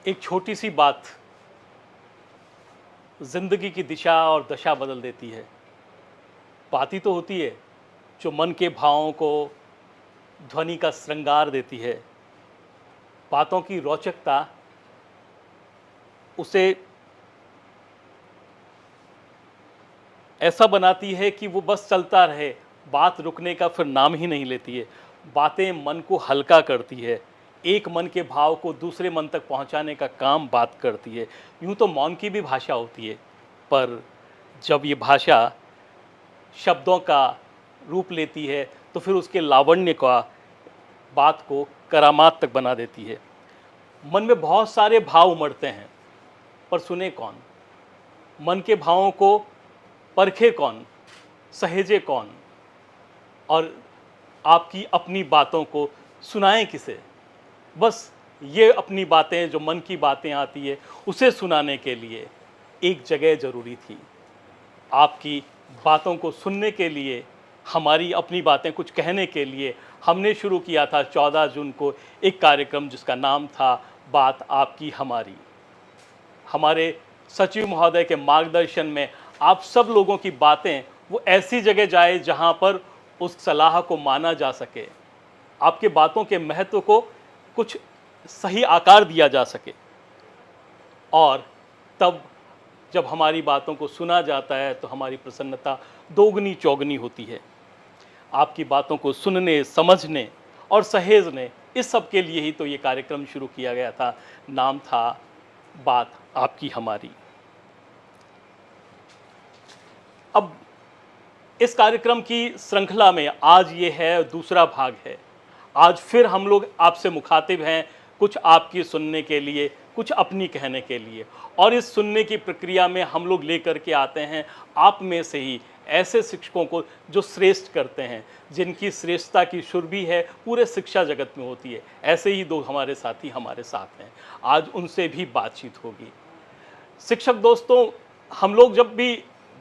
एक छोटी सी बात जिंदगी की दिशा और दशा बदल देती है। बात ही तो होती है जो मन के भावों को ध्वनि का श्रृंगार देती है। बातों की रोचकता उसे ऐसा बनाती है कि वो बस चलता रहे, बात रुकने का फिर नाम ही नहीं लेती है। बातें मन को हल्का करती है, एक मन के भाव को दूसरे मन तक पहुंचाने का काम बात करती है। यूं तो मौन की भी भाषा होती है, पर जब ये भाषा शब्दों का रूप लेती है तो फिर उसके लावण्य का बात को करामात तक बना देती है। मन में बहुत सारे भाव उमड़ते हैं, पर सुने कौन? मन के भावों को परखे कौन, सहेजे कौन, और आपकी अपनी बातों को सुनाएं किसे? बस ये अपनी बातें, जो मन की बातें आती है, उसे सुनाने के लिए एक जगह ज़रूरी थी। आपकी बातों को सुनने के लिए, हमारी अपनी बातें कुछ कहने के लिए हमने शुरू किया था 14 जून को एक कार्यक्रम जिसका नाम था बात आपकी हमारी। हमारे सचिव महोदय के मार्गदर्शन में आप सब लोगों की बातें वो ऐसी जगह जाए जहां पर उस सलाह को माना जा सके, आपके बातों के महत्व को कुछ सही आकार दिया जा सके। और तब जब हमारी बातों को सुना जाता है तो हमारी प्रसन्नता दोगुनी चौगुनी होती है। आपकी बातों को सुनने, समझने और सहेजने, इस सब के लिए ही तो ये कार्यक्रम शुरू किया गया था। नाम था बात आपकी हमारी। अब इस कार्यक्रम की श्रृंखला में आज ये है दूसरा भाग है। आज फिर हम लोग आपसे मुखातिब हैं, कुछ आपकी सुनने के लिए, कुछ अपनी कहने के लिए। और इस सुनने की प्रक्रिया में हम लोग लेकर के आते हैं आप में से ही ऐसे शिक्षकों को जो श्रेष्ठ करते हैं, जिनकी श्रेष्ठता की सुरभि है पूरे शिक्षा जगत में होती है। ऐसे ही दो हमारे साथी हमारे साथ हैं, आज उनसे भी बातचीत होगी। शिक्षक दोस्तों, हम लोग जब भी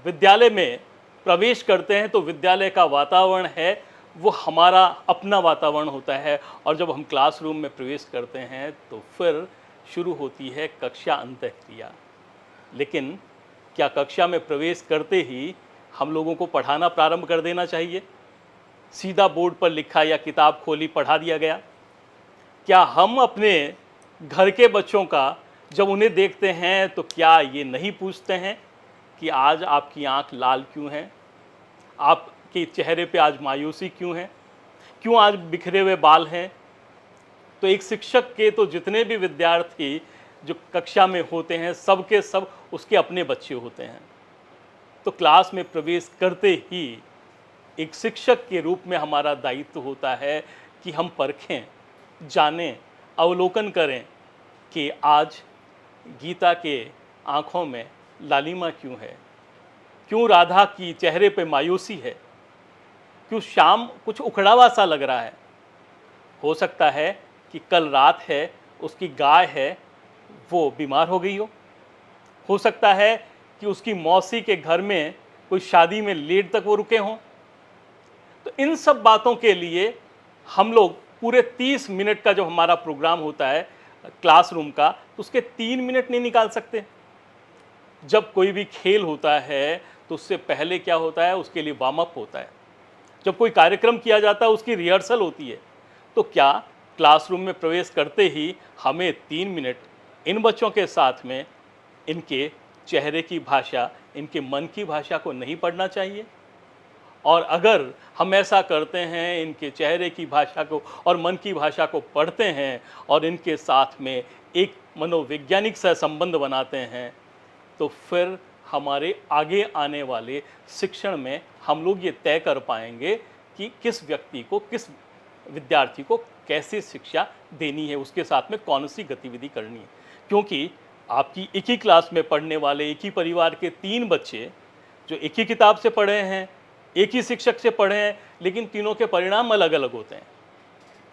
विद्यालय में प्रवेश करते हैं तो विद्यालय का वातावरण है वो हमारा अपना वातावरण होता है, और जब हम क्लासरूम में प्रवेश करते हैं तो फिर शुरू होती है कक्षा अंतःक्रिया। लेकिन क्या कक्षा में प्रवेश करते ही हम लोगों को पढ़ाना प्रारंभ कर देना चाहिए? सीधा बोर्ड पर लिखा या किताब खोली पढ़ा दिया गया? क्या हम अपने घर के बच्चों का जब उन्हें देखते हैं तो क्या ये नहीं पूछते हैं कि आज आपकी आंख लाल क्यों है, आपके चेहरे पे आज मायूसी क्यों है, क्यों आज बिखरे हुए बाल हैं? तो एक शिक्षक के तो जितने भी विद्यार्थी जो कक्षा में होते हैं, सब के सब उसके अपने बच्चे होते हैं। तो क्लास में प्रवेश करते ही एक शिक्षक के रूप में हमारा दायित्व होता है कि हम परखें, जानें, अवलोकन करें कि आज गीता के आँखों में लालिमा क्यों है, क्यों राधा की चेहरे पे मायूसी है, क्यों श्याम कुछ उखड़ा हुआ सा लग रहा है। हो सकता है कि कल रात है, उसकी गाय है वो बीमार हो गई हो सकता है कि उसकी मौसी के घर में कोई शादी में लेट तक वो रुके हों। तो इन सब बातों के लिए हम लोग पूरे 30 मिनट का जो हमारा प्रोग्राम होता है क्लासरूम का, तो उसके 3 मिनट नहीं निकाल सकते। जब कोई भी खेल होता है तो उससे पहले क्या होता है, उसके लिए वार्म अप होता है। जब कोई कार्यक्रम किया जाता है उसकी रिहर्सल होती है। तो क्या क्लासरूम में प्रवेश करते ही हमें 3 मिनट इन बच्चों के साथ में इनके चेहरे की भाषा, इनके मन की भाषा को नहीं पढ़ना चाहिए? और अगर हम ऐसा करते हैं, इनके चेहरे की भाषा को और मन की भाषा को पढ़ते हैं और इनके साथ में एक मनोवैज्ञानिक सा संबंध बनाते हैं, तो फिर हमारे आगे आने वाले शिक्षण में हम लोग ये तय कर पाएंगे कि किस व्यक्ति को, किस विद्यार्थी को कैसे शिक्षा देनी है, उसके साथ में कौन सी गतिविधि करनी है। क्योंकि आपकी एक ही क्लास में पढ़ने वाले एक ही परिवार के 3 बच्चे जो एक ही किताब से पढ़े हैं, एक ही शिक्षक से पढ़े हैं, लेकिन तीनों के परिणाम अलग अलग होते हैं।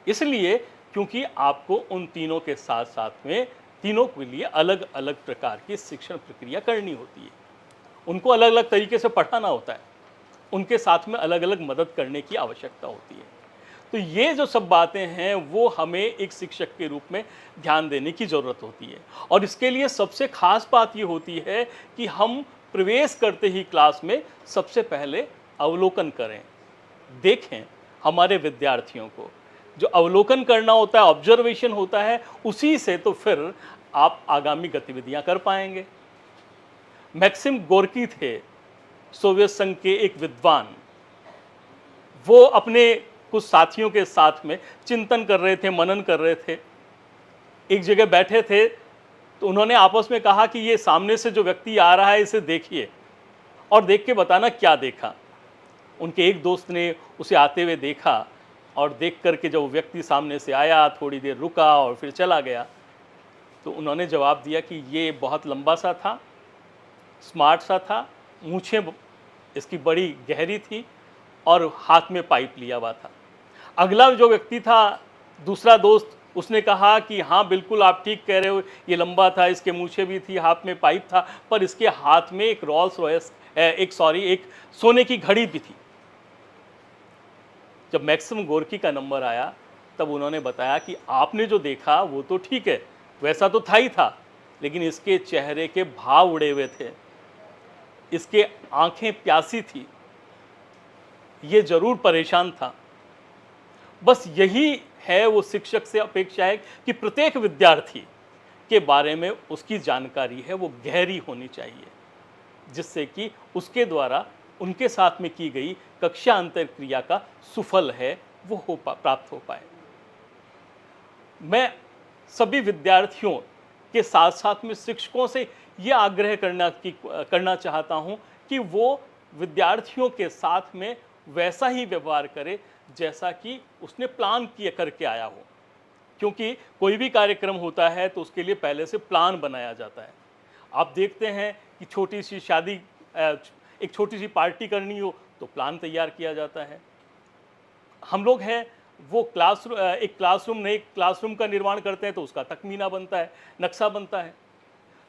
इसलिए क्योंकि आपको उन तीनों के साथ साथ में तीनों के लिए अलग अलग प्रकार की शिक्षण प्रक्रिया करनी होती है, उनको अलग अलग तरीके से पढ़ाना होता है, उनके साथ में अलग अलग मदद करने की आवश्यकता होती है। तो ये जो सब बातें हैं वो हमें एक शिक्षक के रूप में ध्यान देने की ज़रूरत होती है। और इसके लिए सबसे ख़ास बात ये होती है कि हम प्रवेश करते ही क्लास में सबसे पहले अवलोकन करें, देखें हमारे विद्यार्थियों को। जो अवलोकन करना होता है, ऑब्जर्वेशन होता है, उसी से तो फिर आप आगामी गतिविधियां कर पाएंगे। मैक्सिम गोर्की थे सोवियत संघ के एक विद्वान। वो अपने कुछ साथियों के साथ में चिंतन कर रहे थे, मनन कर रहे थे। एक जगह बैठे थे तो उन्होंने आपस में कहा कि ये सामने से जो व्यक्ति आ रहा है इसे देखिए और देख के बताना क्या देखा। उनके एक दोस्त ने उसे आते हुए देखा और देख करके जब वो व्यक्ति सामने से आया, थोड़ी देर रुका और फिर चला गया। तो उन्होंने जवाब दिया कि ये बहुत लंबा सा था, स्मार्ट सा था, मूछें इसकी बड़ी गहरी थी और हाथ में पाइप लिया हुआ था। अगला जो व्यक्ति था, दूसरा दोस्त, उसने कहा कि हाँ बिल्कुल आप ठीक कह रहे हो, ये लंबा था, इसके मूछें भी थी, हाथ में पाइप था, पर इसके हाथ में एक रोल्स रॉयस एक सोने की घड़ी भी थी। जब मैक्सिम गोर्की का नंबर आया तब उन्होंने बताया कि आपने जो देखा वो तो ठीक है, वैसा तो था ही था, लेकिन इसके चेहरे के भाव उड़े हुए थे, इसके आंखें प्यासी थी, ये जरूर परेशान था। बस यही है वो शिक्षक से अपेक्षा है कि प्रत्येक विद्यार्थी के बारे में उसकी जानकारी है वो गहरी होनी चाहिए, जिससे कि उसके द्वारा उनके साथ में की गई कक्षा अंतर क्रिया का सुफल है वो प्राप्त हो पाए। मैं सभी विद्यार्थियों के साथ साथ में शिक्षकों से ये आग्रह करना चाहता हूँ कि वो विद्यार्थियों के साथ में वैसा ही व्यवहार करे जैसा कि उसने प्लान किया करके आया हो। क्योंकि कोई भी कार्यक्रम होता है तो उसके लिए पहले से प्लान बनाया जाता है। आप देखते हैं कि छोटी सी शादी, एक छोटी सी पार्टी करनी हो तो प्लान तैयार किया जाता है। हम लोग हैं वो एक क्लासरूम का निर्माण करते हैं तो उसका तखमीना बनता है, नक्शा बनता है।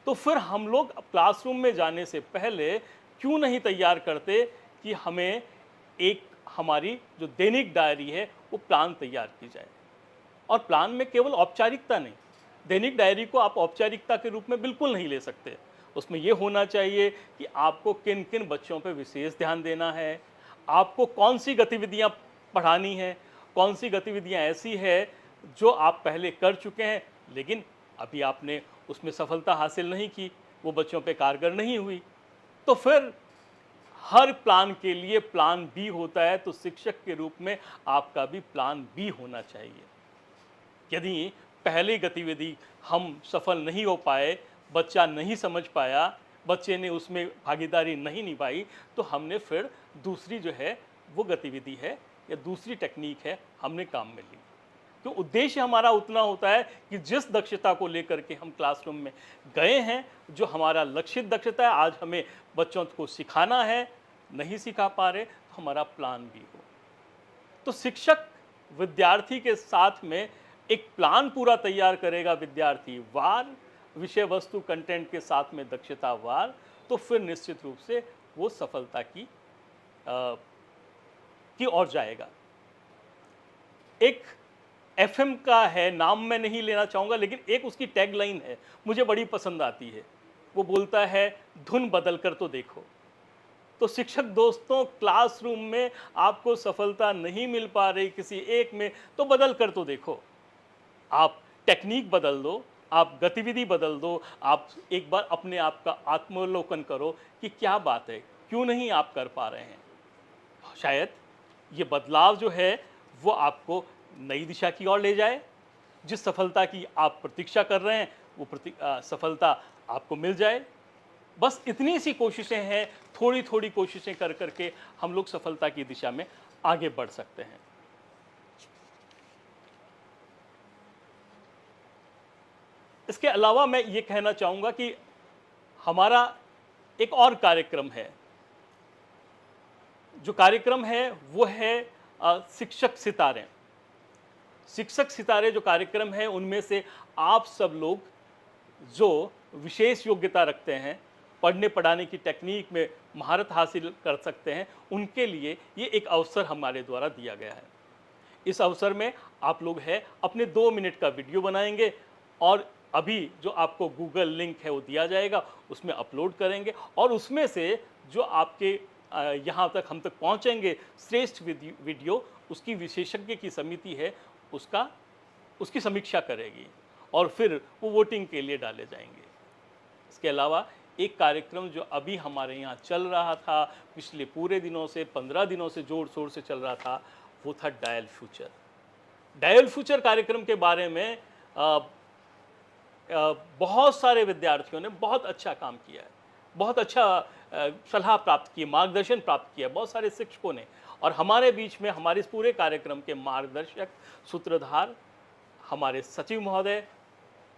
तो फिर हम लोग क्लासरूम में जाने से पहले क्यों नहीं तैयार करते कि हमें एक हमारी जो दैनिक डायरी है वो प्लान तैयार की जाए। और प्लान में केवल औपचारिकता नहीं, दैनिक डायरी को आप औपचारिकता के रूप में बिल्कुल नहीं ले सकते। उसमें ये होना चाहिए कि आपको किन किन बच्चों पर विशेष ध्यान देना है, आपको कौन सी गतिविधियां पढ़ानी है, कौन सी गतिविधियां ऐसी है जो आप पहले कर चुके हैं लेकिन अभी आपने उसमें सफलता हासिल नहीं की, वो बच्चों पे कारगर नहीं हुई। तो फिर हर प्लान के लिए प्लान बी होता है, तो शिक्षक के रूप में आपका भी प्लान बी होना चाहिए। यदि पहली गतिविधि हम सफल नहीं हो पाए, बच्चा नहीं समझ पाया, बच्चे ने उसमें भागीदारी नहीं निभाई, तो हमने फिर दूसरी जो है वो गतिविधि है या दूसरी टेक्निक है हमने काम में ली। तो उद्देश्य हमारा उतना होता है कि जिस दक्षता को लेकर के हम क्लासरूम में गए हैं, जो हमारा लक्षित दक्षता है, आज हमें बच्चों को सिखाना है, नहीं सिखा पा रहे तो हमारा प्लान भी हो। तो शिक्षक विद्यार्थी के साथ में एक प्लान पूरा तैयार करेगा, विद्यार्थी वार, विषय वस्तु कंटेंट के साथ में दक्षता वार, तो फिर निश्चित रूप से वो सफलता की ओर जाएगा। एक एफएम का है, नाम मैं नहीं लेना चाहूँगा, लेकिन एक उसकी टैगलाइन है, मुझे बड़ी पसंद आती है। वो बोलता है, धुन बदल कर तो देखो। तो शिक्षक दोस्तों, क्लासरूम में आपको सफलता नहीं मिल पा रही किसी एक में, तो बदल कर तो देखो। आप टेक्निक बदल दो, आप गतिविधि बदल दो, आप एक बार अपने आप का आत्मावलोकन करो कि क्या बात है, क्यों नहीं आप कर पा रहे हैं। शायद ये बदलाव जो है वो आपको नई दिशा की ओर ले जाए। जिस सफलता की आप प्रतीक्षा कर रहे हैं वो सफलता आपको मिल जाए। बस इतनी सी कोशिशें हैं, थोड़ी थोड़ी कोशिशें कर करके हम लोग सफलता की दिशा में आगे बढ़ सकते हैं। इसके अलावा मैं ये कहना चाहूँगा कि हमारा एक और कार्यक्रम है। जो कार्यक्रम है वो है शिक्षक सितारे। शिक्षक सितारे जो कार्यक्रम है उनमें से आप सब लोग जो विशेष योग्यता रखते हैं, पढ़ने पढ़ाने की टेक्निक में महारत हासिल कर सकते हैं, उनके लिए ये एक अवसर हमारे द्वारा दिया गया है। इस अवसर में आप लोग हैं अपने 2 मिनट का वीडियो बनाएंगे और अभी जो आपको गूगल लिंक है वो दिया जाएगा, उसमें अपलोड करेंगे और उसमें से जो आपके यहाँ तक हम तक पहुँचेंगे श्रेष्ठ वीडियो, उसकी विशेषज्ञ की समिति है उसकी समीक्षा करेगी और फिर वो वोटिंग के लिए डाले जाएंगे। इसके अलावा एक कार्यक्रम जो अभी हमारे यहाँ चल रहा था, पिछले पूरे दिनों से 15 दिनों से जोर शोर से चल रहा था, वो था डायल फ्यूचर। डायल फ्यूचर कार्यक्रम के बारे में बहुत सारे विद्यार्थियों ने बहुत अच्छा काम किया है, बहुत अच्छा सलाह प्राप्त की, मार्गदर्शन प्राप्त किया बहुत सारे शिक्षकों ने। और हमारे बीच में हमारे इस पूरे कार्यक्रम के मार्गदर्शक सूत्रधार हमारे सचिव महोदय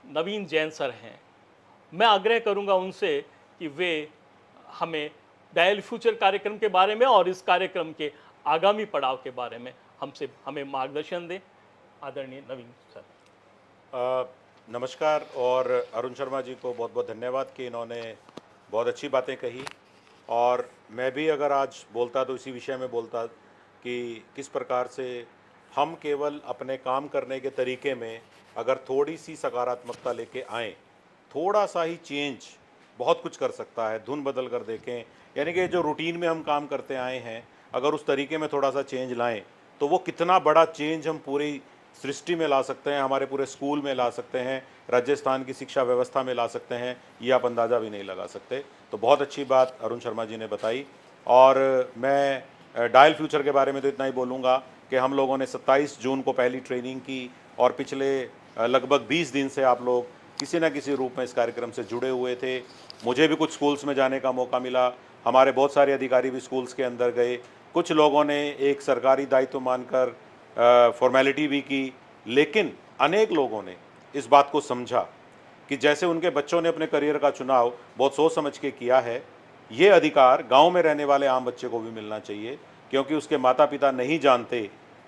नवीन जैन सर हैं। मैं आग्रह करूंगा उनसे कि वे हमें डायल फ्यूचर कार्यक्रम के बारे में और इस कार्यक्रम के आगामी पड़ाव के बारे में हमें मार्गदर्शन दें। आदरणीय नवीन सर। नमस्कार और अरुण शर्मा जी को बहुत बहुत धन्यवाद कि इन्होंने बहुत अच्छी बातें कही और मैं भी अगर आज बोलता तो इसी विषय में बोलता कि किस प्रकार से हम केवल अपने काम करने के तरीके में अगर थोड़ी सी सकारात्मकता लेके आएँ, थोड़ा सा ही चेंज बहुत कुछ कर सकता है। धुन बदल कर देखें, यानी कि जो रूटीन में हम काम करते आए हैं अगर उस तरीके में थोड़ा सा चेंज लाएं तो वो कितना बड़ा चेंज हम पूरी सृष्टि में ला सकते हैं, हमारे पूरे स्कूल में ला सकते हैं, राजस्थान की शिक्षा व्यवस्था में ला सकते हैं, ये आप अंदाज़ा भी नहीं लगा सकते। तो बहुत अच्छी बात अरुण शर्मा जी ने बताई। और मैं डायल फ्यूचर के बारे में तो इतना ही बोलूँगा कि हम लोगों ने 27 जून को पहली ट्रेनिंग की और पिछले लगभग 20 दिन से आप लोग किसी न किसी रूप में इस कार्यक्रम से जुड़े हुए थे। मुझे भी कुछ स्कूल्स में जाने का मौका मिला, हमारे बहुत सारे अधिकारी भी स्कूल्स के अंदर गए, कुछ लोगों ने एक सरकारी दायित्व मानकर फॉर्मेलिटी भी की, लेकिन अनेक लोगों ने इस बात को समझा कि जैसे उनके बच्चों ने अपने करियर का चुनाव बहुत सोच समझ के किया है, ये अधिकार गांव में रहने वाले आम बच्चे को भी मिलना चाहिए, क्योंकि उसके माता पिता नहीं जानते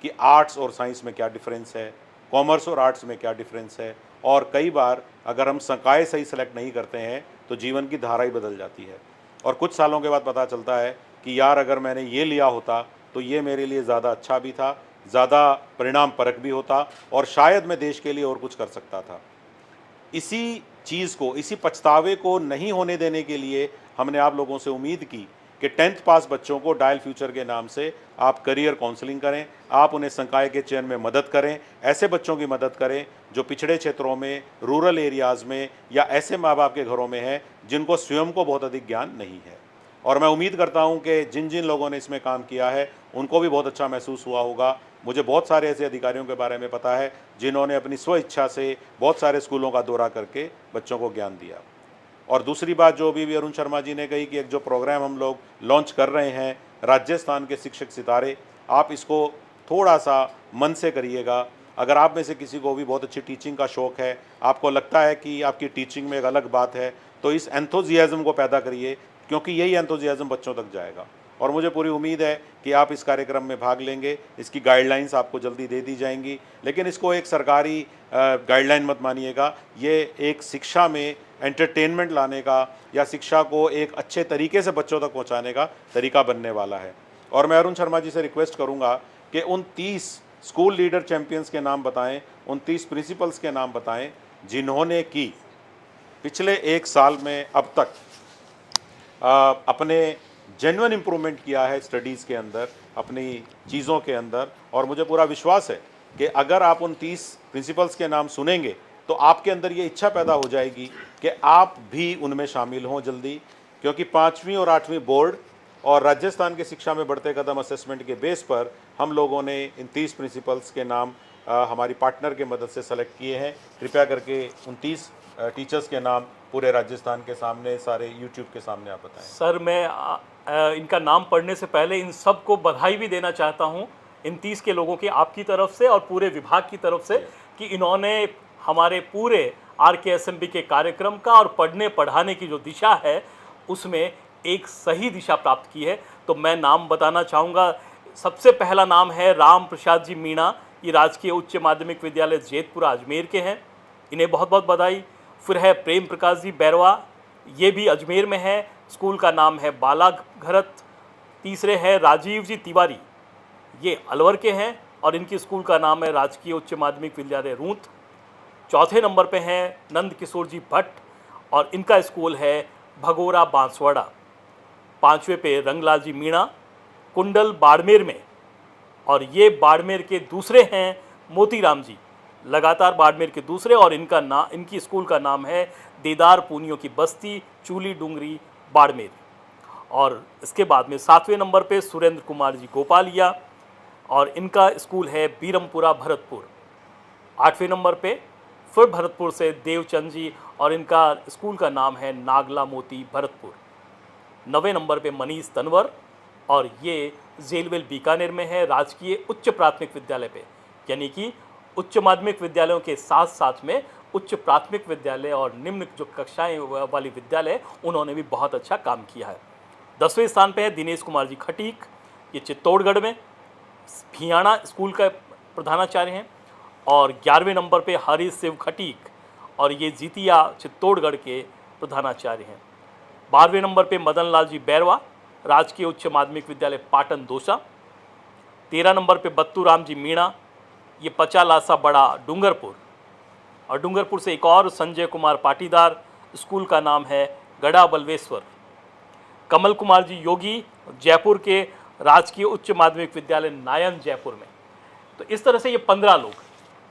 कि आर्ट्स और साइंस में क्या डिफरेंस है, कॉमर्स और आर्ट्स में क्या डिफरेंस है। और कई बार अगर हम संकाय सही सेलेक्ट नहीं करते हैं तो जीवन की धारा ही बदल जाती है और कुछ सालों के बाद पता चलता है कि यार अगर मैंने ये लिया होता तो ये मेरे लिए ज़्यादा अच्छा भी था, ज़्यादा परिणाम परक भी होता और शायद मैं देश के लिए और कुछ कर सकता था। इसी चीज़ को, इसी पछतावे को नहीं होने देने के लिए हमने आप लोगों से उम्मीद की कि 10th पास बच्चों को डायल फ्यूचर के नाम से आप करियर काउंसलिंग करें, आप उन्हें संकाय के चयन में मदद करें, ऐसे बच्चों की मदद करें जो पिछड़े क्षेत्रों में, रूरल एरियाज़ में या ऐसे माँ बाप के घरों में हैं जिनको स्वयं को बहुत अधिक ज्ञान नहीं है। और मैं उम्मीद करता हूं कि जिन जिन लोगों ने इसमें काम किया है उनको भी बहुत अच्छा महसूस हुआ होगा। मुझे बहुत सारे ऐसे अधिकारियों के बारे में पता है जिन्होंने अपनी स्व इच्छा से बहुत सारे स्कूलों का दौरा करके बच्चों को ज्ञान दिया। और दूसरी बात जो भी अरुण शर्मा जी ने कही कि एक जो प्रोग्राम हम लोग लॉन्च कर रहे हैं राजस्थान के शिक्षक सितारे, आप इसको थोड़ा सा मन से करिएगा। अगर आप में से किसी को भी बहुत अच्छी टीचिंग का शौक़ है, आपको लगता है कि आपकी टीचिंग में एक अलग बात है, तो इस एंथुजियाज़म को पैदा करिए, क्योंकि यही एंथुजियाज़म बच्चों तक जाएगा। और मुझे पूरी उम्मीद है कि आप इस कार्यक्रम में भाग लेंगे। इसकी गाइडलाइंस आपको जल्दी दे दी जाएंगी, लेकिन इसको एक सरकारी गाइडलाइन मत मानिएगा। ये एक शिक्षा में एंटरटेनमेंट लाने का या शिक्षा को एक अच्छे तरीके से बच्चों तक पहुंचाने का तरीका बनने वाला है। और मैं अरुण शर्मा जी से रिक्वेस्ट करूंगा कि उन 30 स्कूल लीडर चैंपियंस के नाम बताएं, उन 30 प्रिंसिपल्स के नाम बताएं जिन्होंने कि पिछले 1 साल में अब तक अपने जेन्युइन इम्प्रूवमेंट किया है स्टडीज़ के अंदर, अपनी चीज़ों के अंदर। और मुझे पूरा विश्वास है कि अगर आप उन 30 प्रिंसिपल्स के नाम सुनेंगे तो आपके अंदर ये इच्छा पैदा हो जाएगी कि आप भी उनमें शामिल हों जल्दी, क्योंकि 5वीं और 8वीं बोर्ड और राजस्थान की शिक्षा में बढ़ते कदम असेसमेंट के बेस पर हम लोगों ने इन 30 प्रिंसिपल्स के नाम हमारी पार्टनर के मदद से सेलेक्ट किए हैं। कृपया करके उन 30 टीचर्स के नाम पूरे राजस्थान के सामने, सारे यूट्यूब के सामने आप बताएं। सर, मैं इनका नाम पढ़ने से पहले इन सब को बधाई भी देना चाहता हूं, इन 30 के लोगों की आपकी तरफ से और पूरे विभाग की तरफ से, कि इन्होंने हमारे पूरे RKSMB के कार्यक्रम का और पढ़ने पढ़ाने की जो दिशा है उसमें एक सही दिशा प्राप्त की है। तो मैं नाम बताना चाहूँगा। सबसे पहला नाम है राम प्रसाद जी मीणा, ये राजकीय उच्च माध्यमिक विद्यालय जेतपुरा अजमेर के हैं, इन्हें बहुत बहुत बधाई। फिर है प्रेम प्रकाश जी बैरवा, ये भी अजमेर में है, स्कूल का नाम है बाला घरत। तीसरे हैं राजीव जी तिवारी, ये अलवर के हैं, और इनकी स्कूल का नाम है राजकीय उच्च माध्यमिक विद्यालय रूंत। चौथे नंबर पे हैं नंद किशोर जी भट्ट और इनका स्कूल है भगोरा बांसवाड़ा। पाँचवें पे रंगलाल जी मीणा, कुंडल बाड़मेर में, और ये बाड़मेर के दूसरे हैं मोतीराम जी, लगातार बाड़मेर के दूसरे, और इनकी स्कूल का नाम है देदार पूनियों की बस्ती, चूली डूंगरी, बाड़मेर। और इसके बाद में 7वें नंबर पे सुरेंद्र कुमार जी गोपालिया और इनका स्कूल है बीरमपुरा भरतपुर। 8वें नंबर पे फिर भरतपुर से देवचंद जी और इनका स्कूल का नाम है नागला मोती भरतपुर। 9वें नंबर पे मनीष तनवर और ये जेलवेल बीकानेर में है राजकीय उच्च प्राथमिक विद्यालय पे, यानी कि उच्च माध्यमिक विद्यालयों के साथ साथ में उच्च प्राथमिक विद्यालय और निम्न जो कक्षाएं वाली विद्यालय उन्होंने भी बहुत अच्छा काम किया है। 10वें स्थान पे है दिनेश कुमार जी खटीक, ये चित्तौड़गढ़ में भियाना स्कूल का प्रधानाचार्य हैं। और 11वें नंबर पे हरीश शिव खटीक और ये जीतिया चित्तौड़गढ़ के प्रधानाचार्य हैं। 12वें नंबर पे मदन लाल जी बैरवा, राजकीय उच्च माध्यमिक विद्यालय पाटन दोसा। 13 नंबर पे बत्तू राम जी मीणा, ये पचालासा बड़ा डूंगरपुर, और डूंगरपुर से एक और संजय कुमार पाटीदार, स्कूल का नाम है गढ़ा बल्वेश्वर। कमल कुमार जी योगी, जयपुर के राजकीय उच्च माध्यमिक विद्यालय नायन जयपुर में। तो इस तरह से ये 15 लोग,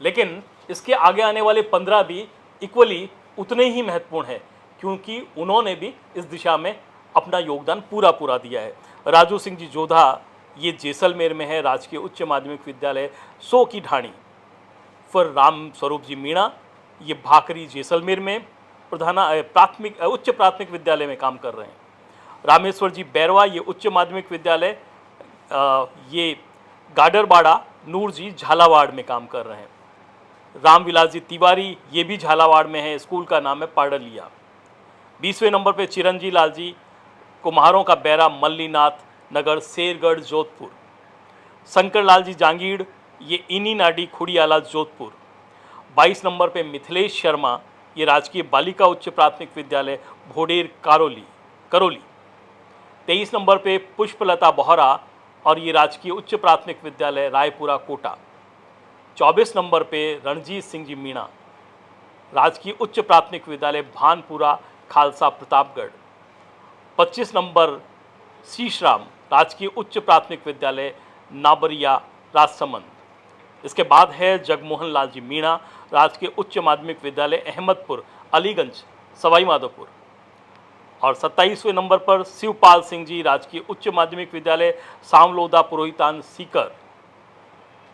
लेकिन इसके आगे आने वाले 15 भी इक्वली उतने ही महत्वपूर्ण हैं, क्योंकि उन्होंने भी इस दिशा में अपना योगदान पूरा दिया है। राजू सिंह जी जोधा, ये जैसलमेर में है राजकीय उच्च माध्यमिक विद्यालय सो की ढाणी। फिर राम स्वरूप जी मीणा, ये भाकरी जैसलमेर में उच्च प्राथमिक विद्यालय में काम कर रहे हैं। रामेश्वर जी बैरवा, ये उच्च माध्यमिक विद्यालय ये गाडरबाड़ा नूर जी झालावाड़ में काम कर रहे हैं। रामविलास जी तिवारी, ये भी झालावाड़ में है, स्कूल का नाम है पाडलिया। 20वें नंबर पे चिरंजी लाल जी, कुम्हारों का बैरा मल्लीनाथ नगर शेरगढ़ जोधपुर। शंकर लाल जी जांगीड़, ये इनी नाडी खुड़ियाला जोधपुर। 22 नंबर पे मिथिलेश शर्मा, ये राजकीय बालिका उच्च प्राथमिक विद्यालय भोडेर करोली। 23 नंबर पे पुष्पलता बोहरा और ये राजकीय उच्च प्राथमिक विद्यालय रायपुरा कोटा। 24 नंबर पे रणजीत सिंह जी मीणा, राजकीय उच्च प्राथमिक विद्यालय भानपुरा खालसा प्रतापगढ़। 25 नंबर शीशराम, राजकीय उच्च प्राथमिक विद्यालय नाबरिया राजसमंद। इसके बाद है जगमोहन लाल जी मीणा, राजकीय उच्च माध्यमिक विद्यालय अहमदपुर अलीगंज सवाई माधोपुर। और 27वें नंबर पर शिवपाल सिंह जी, राजकीय उच्च माध्यमिक विद्यालय सामलोदा पुरोहितान सीकर।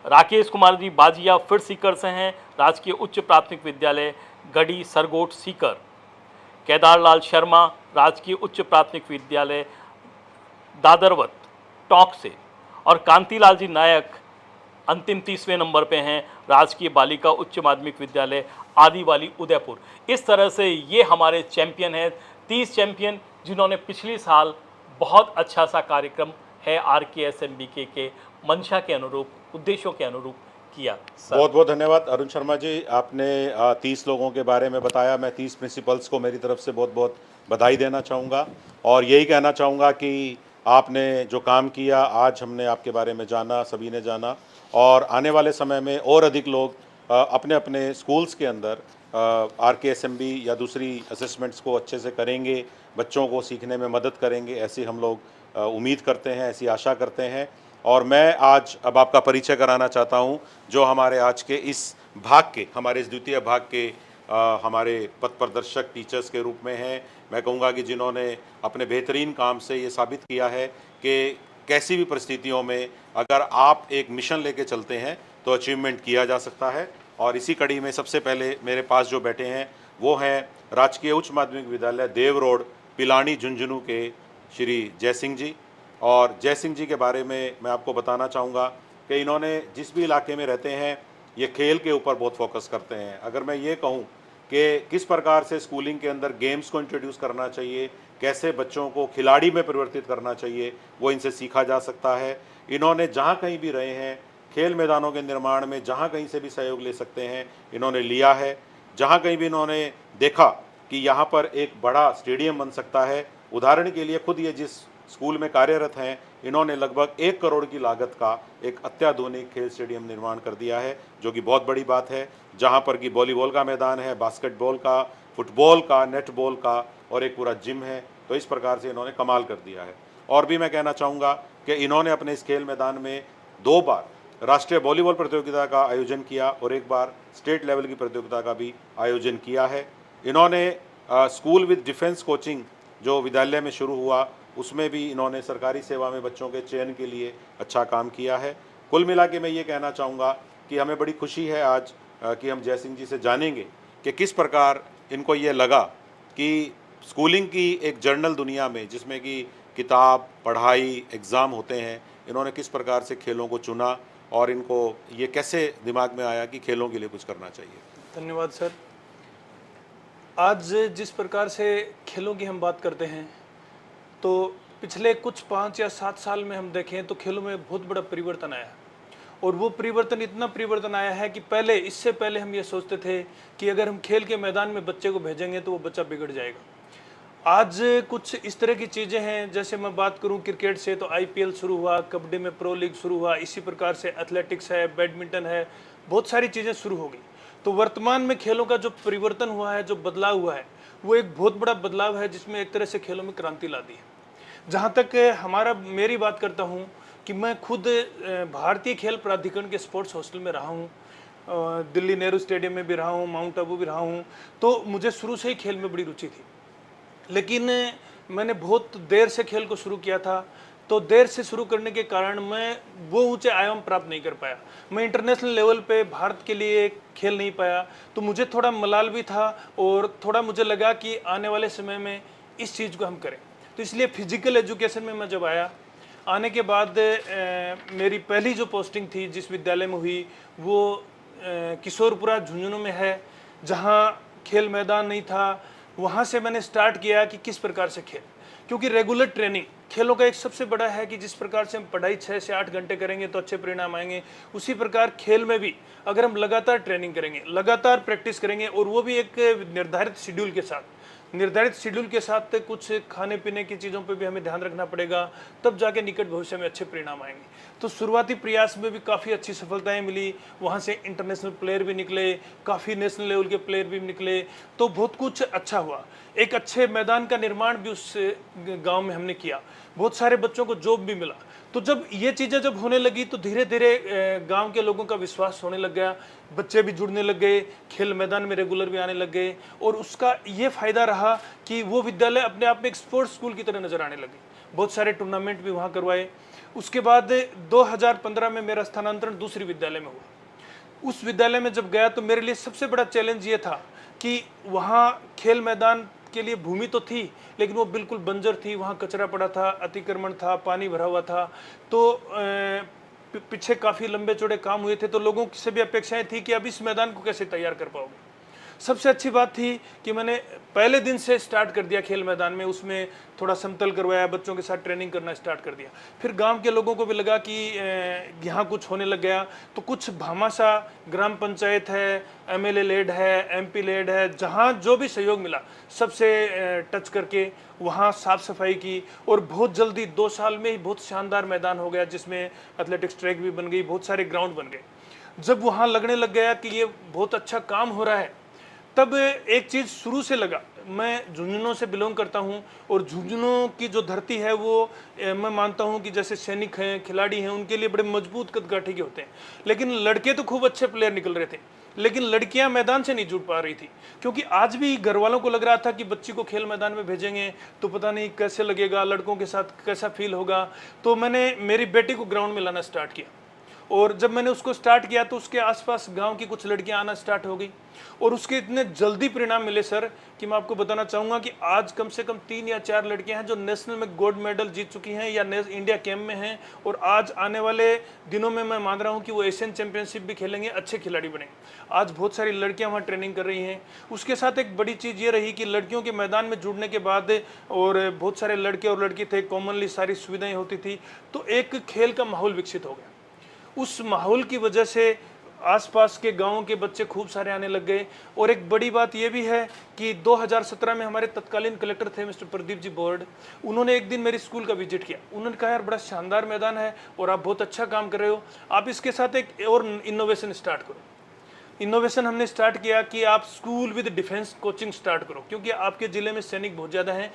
राकेश कुमार जी बाजिया फिर सीकर से हैं, राजकीय उच्च प्राथमिक विद्यालय गढ़ी सरगोट सीकर। केदारलाल शर्मा, राजकीय उच्च प्राथमिक विद्यालय दादरवत टोंक से। और कांतिलाल जी नायक अंतिम 30वें नंबर पे हैं, राजकीय बालिका उच्च माध्यमिक विद्यालय आदिवाली उदयपुर। इस तरह से ये हमारे चैंपियन हैं, 30 चैंपियन जिन्होंने पिछली साल बहुत अच्छा सा कार्यक्रम है RKSMBK के मंशा के अनुरूप, उद्देश्यों के अनुरूप किया। बहुत बहुत धन्यवाद अरुण शर्मा जी, आपने 30 लोगों के बारे में बताया। मैं 30 प्रिंसिपल्स को मेरी तरफ से बहुत बहुत बधाई देना चाहूँगा और यही कहना चाहूँगा कि आपने जो काम किया, आज हमने आपके बारे में जाना, सभी ने जाना, और आने वाले समय में और अधिक लोग अपने अपने स्कूल्स के अंदर RKSMB या दूसरी असेसमेंट्स को अच्छे से करेंगे, बच्चों को सीखने में मदद करेंगे, ऐसी हम लोग उम्मीद करते हैं, ऐसी आशा करते हैं। और मैं आज अब आपका परिचय कराना चाहता हूं, जो हमारे आज के इस भाग के, हमारे इस द्वितीय भाग के हमारे पथ प्रदर्शक टीचर्स के रूप में हैं। मैं कहूँगा कि जिन्होंने अपने बेहतरीन काम से ये साबित किया है कि कैसी भी परिस्थितियों में अगर आप एक मिशन लेके चलते हैं तो अचीवमेंट किया जा सकता है। और इसी कड़ी में सबसे पहले मेरे पास जो बैठे हैं वो हैं राजकीय उच्च माध्यमिक विद्यालय देव रोड पिलानी झुंझुनू के श्री जय सिंह जी। और जय सिंह जी के बारे में मैं आपको बताना चाहूँगा कि इन्होंने जिस भी इलाके में रहते हैं ये खेल के ऊपर बहुत फोकस करते हैं। अगर मैं ये कहूँ कि किस प्रकार से स्कूलिंग के अंदर गेम्स को इंट्रोड्यूस करना चाहिए, कैसे बच्चों को खिलाड़ी में परिवर्तित करना चाहिए, वो इनसे सीखा जा सकता है। इन्होंने जहाँ कहीं भी रहे हैं, खेल मैदानों के निर्माण में जहाँ कहीं से भी सहयोग ले सकते हैं इन्होंने लिया है। जहाँ कहीं भी इन्होंने देखा कि यहाँ पर एक बड़ा स्टेडियम बन सकता है, उदाहरण के लिए खुद ये जिस स्कूल में कार्यरत हैं इन्होंने लगभग 1 करोड़ की लागत का एक अत्याधुनिक खेल स्टेडियम निर्माण कर दिया है, जो कि बहुत बड़ी बात है, जहां पर कि वॉलीबॉल का मैदान है, बास्केटबॉल का, फुटबॉल का, नेटबॉल का और एक पूरा जिम है। तो इस प्रकार से इन्होंने कमाल कर दिया है। और भी मैं कहना चाहूँगा कि इन्होंने अपने इस खेल मैदान में 2 बार राष्ट्रीय वॉलीबॉल प्रतियोगिता का आयोजन किया और 1 बार स्टेट लेवल की प्रतियोगिता का भी आयोजन किया है। इन्होंने स्कूल विद डिफेंस कोचिंग जो विद्यालय में शुरू हुआ, उसमें भी इन्होंने सरकारी सेवा में बच्चों के चयन के लिए अच्छा काम किया है। कुल मिला के मैं ये कहना चाहूँगा कि हमें बड़ी खुशी है आज कि हम जय सिंह जी से जानेंगे कि किस प्रकार इनको ये लगा कि स्कूलिंग की एक जर्नल दुनिया में, जिसमें कि किताब, पढ़ाई, एग्ज़ाम होते हैं, इन्होंने किस प्रकार से खेलों को चुना और इनको ये कैसे दिमाग में आया कि खेलों के लिए कुछ करना चाहिए। धन्यवाद सर। आज जिस प्रकार से खेलों की हम बात करते हैं, तो पिछले कुछ 5 या 7 साल में हम देखें तो खेलों में बहुत बड़ा परिवर्तन आया है। और वो परिवर्तन, इतना परिवर्तन आया है कि इससे पहले हम ये सोचते थे कि अगर हम खेल के मैदान में बच्चे को भेजेंगे तो वो बच्चा बिगड़ जाएगा। आज कुछ इस तरह की चीज़ें हैं, जैसे मैं बात करूं क्रिकेट से तो IPL शुरू हुआ, कबड्डी में प्रो लीग शुरू हुआ, इसी प्रकार से एथलेटिक्स है, बैडमिंटन है, बहुत सारी चीज़ें शुरू हो गई। तो वर्तमान में खेलों का जो परिवर्तन हुआ है, जो बदलाव हुआ है, वो एक बहुत बड़ा बदलाव है, जिसमें एक तरह से खेलों में क्रांति ला दी है। जहाँ तक मेरी बात करता हूँ कि मैं खुद भारतीय खेल प्राधिकरण के स्पोर्ट्स हॉस्टल में रहा हूँ, दिल्ली नेहरू स्टेडियम में भी रहा हूँ, माउंट आबू भी रहा हूँ। तो मुझे शुरू से ही खेल में बड़ी रुचि थी, लेकिन मैंने बहुत देर से खेल को शुरू किया था। तो देर से शुरू करने के कारण मैं वो ऊंचे आयाम प्राप्त नहीं कर पाया। मैं इंटरनेशनल लेवल पे भारत के लिए खेल नहीं पाया। तो मुझे थोड़ा मलाल भी था और थोड़ा मुझे लगा कि आने वाले समय में इस चीज़ को हम करें। तो इसलिए फिजिकल एजुकेशन में मैं जब आया, आने के बाद मेरी पहली जो पोस्टिंग थी जिस विद्यालय में हुई, वो किशोरपुरा झुंझुनू में है, जहाँ खेल मैदान नहीं था। वहाँ से मैंने स्टार्ट किया कि किस प्रकार से खेल, क्योंकि रेगुलर ट्रेनिंग खेलों का एक सबसे बड़ा है कि जिस प्रकार से हम पढ़ाई 6 से 8 घंटे करेंगे तो अच्छे परिणाम आएंगे, उसी प्रकार खेल में भी अगर हम लगातार ट्रेनिंग करेंगे, लगातार प्रैक्टिस करेंगे, और वो भी एक निर्धारित शेड्यूल के साथ कुछ खाने पीने की चीज़ों पे भी हमें ध्यान रखना पड़ेगा, तब जाके निकट भविष्य में अच्छे परिणाम आएंगे। तो शुरुआती प्रयास में भी काफ़ी अच्छी सफलताएं मिली, वहाँ से इंटरनेशनल प्लेयर भी निकले, काफ़ी नेशनल लेवल के प्लेयर भी निकले, तो बहुत कुछ अच्छा हुआ। एक अच्छे मैदान का निर्माण भी उस गांव में हमने किया, बहुत सारे बच्चों को जॉब भी मिला। तो जब ये चीज़ें जब होने लगी तो धीरे धीरे गांव के लोगों का विश्वास होने लग गया, बच्चे भी जुड़ने लग गए, खेल मैदान में रेगुलर भी आने लग गए, और उसका ये फ़ायदा रहा कि वो विद्यालय अपने आप में एक स्पोर्ट्स स्कूल की तरह नज़र आने लगे। बहुत सारे टूर्नामेंट भी वहाँ करवाए। उसके बाद 2015 में मेरा स्थानांतरण दूसरी विद्यालय में हुआ। उस विद्यालय में जब गया तो मेरे लिए सबसे बड़ा चैलेंज ये था कि वहाँ खेल मैदान के लिए भूमि तो थी, लेकिन वो बिल्कुल बंजर थी, वहाँ कचरा पड़ा था, अतिक्रमण था, पानी भरा हुआ था। तो पीछे काफ़ी लंबे चौड़े काम हुए थे, तो लोगों से भी अपेक्षाएं थी कि अब इस मैदान को कैसे तैयार कर पाओगे। सबसे अच्छी बात थी कि मैंने पहले दिन से स्टार्ट कर दिया खेल मैदान में, उसमें थोड़ा समतल करवाया, बच्चों के साथ ट्रेनिंग करना स्टार्ट कर दिया। फिर गांव के लोगों को भी लगा कि यहाँ कुछ होने लग गया, तो कुछ भामाशाह ग्राम पंचायत है, MLA लेड है, MP लेड है, जहाँ जो भी सहयोग मिला सबसे टच करके वहाँ साफ सफाई की, और बहुत जल्दी 2 साल में ही बहुत शानदार मैदान हो गया, जिसमें एथलेटिक्स ट्रैक भी बन गई, बहुत सारे ग्राउंड बन गए। जब वहाँ लगने लग गया कि ये बहुत अच्छा काम हो रहा है, तब एक चीज़ शुरू से लगा। मैं झुंझुनू से बिलोंग करता हूं, और झुंझुनू की जो धरती है वो मैं मानता हूं कि जैसे सैनिक हैं, खिलाड़ी हैं, उनके लिए बड़े मजबूत कदकाठी के होते हैं। लेकिन लड़के तो खूब अच्छे प्लेयर निकल रहे थे, लेकिन लड़कियां मैदान से नहीं जुड़ पा रही थी, क्योंकि आज भी घर वालों को लग रहा था कि बच्ची को खेल मैदान में भेजेंगे तो पता नहीं कैसे लगेगा, लड़कों के साथ कैसा फील होगा। तो मैंने मेरी बेटी को ग्राउंड में लाना स्टार्ट किया, और जब मैंने उसको स्टार्ट किया तो उसके आसपास गांव की कुछ लड़कियां आना स्टार्ट हो गई, और उसके इतने जल्दी परिणाम मिले सर कि मैं आपको बताना चाहूँगा कि आज कम से कम 3 या 4 लड़कियां हैं जो नेशनल में गोल्ड मेडल जीत चुकी हैं या इंडिया कैंप में हैं, और आज आने वाले दिनों में मैं मान रहा हूँ कि वो एशियन चैंपियनशिप भी खेलेंगे, अच्छे खिलाड़ी बने। आज बहुत सारी लड़कियाँ वहाँ ट्रेनिंग कर रही हैं। उसके साथ एक बड़ी चीज़ ये रही कि लड़कियों के मैदान में जुड़ने के बाद, और बहुत सारे लड़के और लड़की थे, कॉमनली सारी सुविधाएँ होती थी, तो एक खेल का माहौल विकसित हो गया। उस माहौल की वजह से आसपास के गांवों के बच्चे खूब सारे आने लग गए। और एक बड़ी बात यह भी है कि 2017 में हमारे तत्कालीन कलेक्टर थे मिस्टर प्रदीप जी बोर्ड, उन्होंने एक दिन मेरी स्कूल का विजिट किया। उन्होंने कहा यार बड़ा शानदार मैदान है और आप बहुत अच्छा काम कर रहे हो, आप इसके साथ एक और इनोवेशन स्टार्ट करो। इनोवेशन हमने स्टार्ट किया कि आप school with defence coaching start करो, क्योंकि आपके ज़िले में सैनिक बहुत ज़्यादा हैं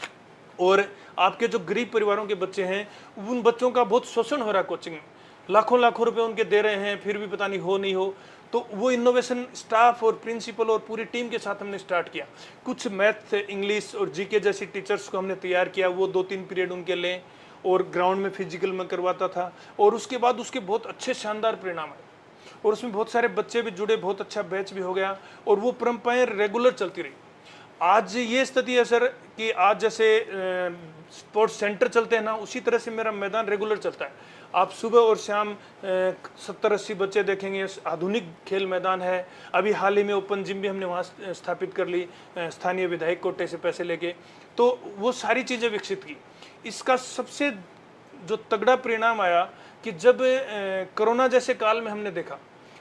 और आपके जो गरीब परिवारों के बच्चे हैं उन बच्चों का बहुत शोषण हो रहा है कोचिंग में, लाखों लाखों रुपए उनके दे रहे हैं, फिर भी पता नहीं हो नहीं हो। तो वो इनोवेशन स्टाफ और प्रिंसिपल और पूरी टीम के साथ हमने स्टार्ट किया। कुछ मैथ, इंग्लिश और जीके जैसी टीचर्स को हमने तैयार किया, वो 2-3 पीरियड उनके लें और ग्राउंड में फिजिकल में करवाता था। और उसके बाद उसके बहुत अच्छे शानदार परिणाम आए और उसमें बहुत सारे बच्चे भी जुड़े, बहुत अच्छा बैच भी हो गया और वो परंपराएं रेगुलर चलती रही। आज ये स्थिति है सर कि आज जैसे स्पोर्ट्स सेंटर चलते हैं ना, उसी तरह से मेरा मैदान रेगुलर चलता है। आप सुबह और शाम 70-80 बच्चे देखेंगे। आधुनिक खेल मैदान है। अभी हाल ही में ओपन जिम भी हमने वहाँ स्थापित कर ली, स्थानीय विधायक कोटे से पैसे लेके। तो वो सारी चीज़ें विकसित की। इसका सबसे जो तगड़ा परिणाम आया कि जब कोरोना जैसे काल में हमने देखा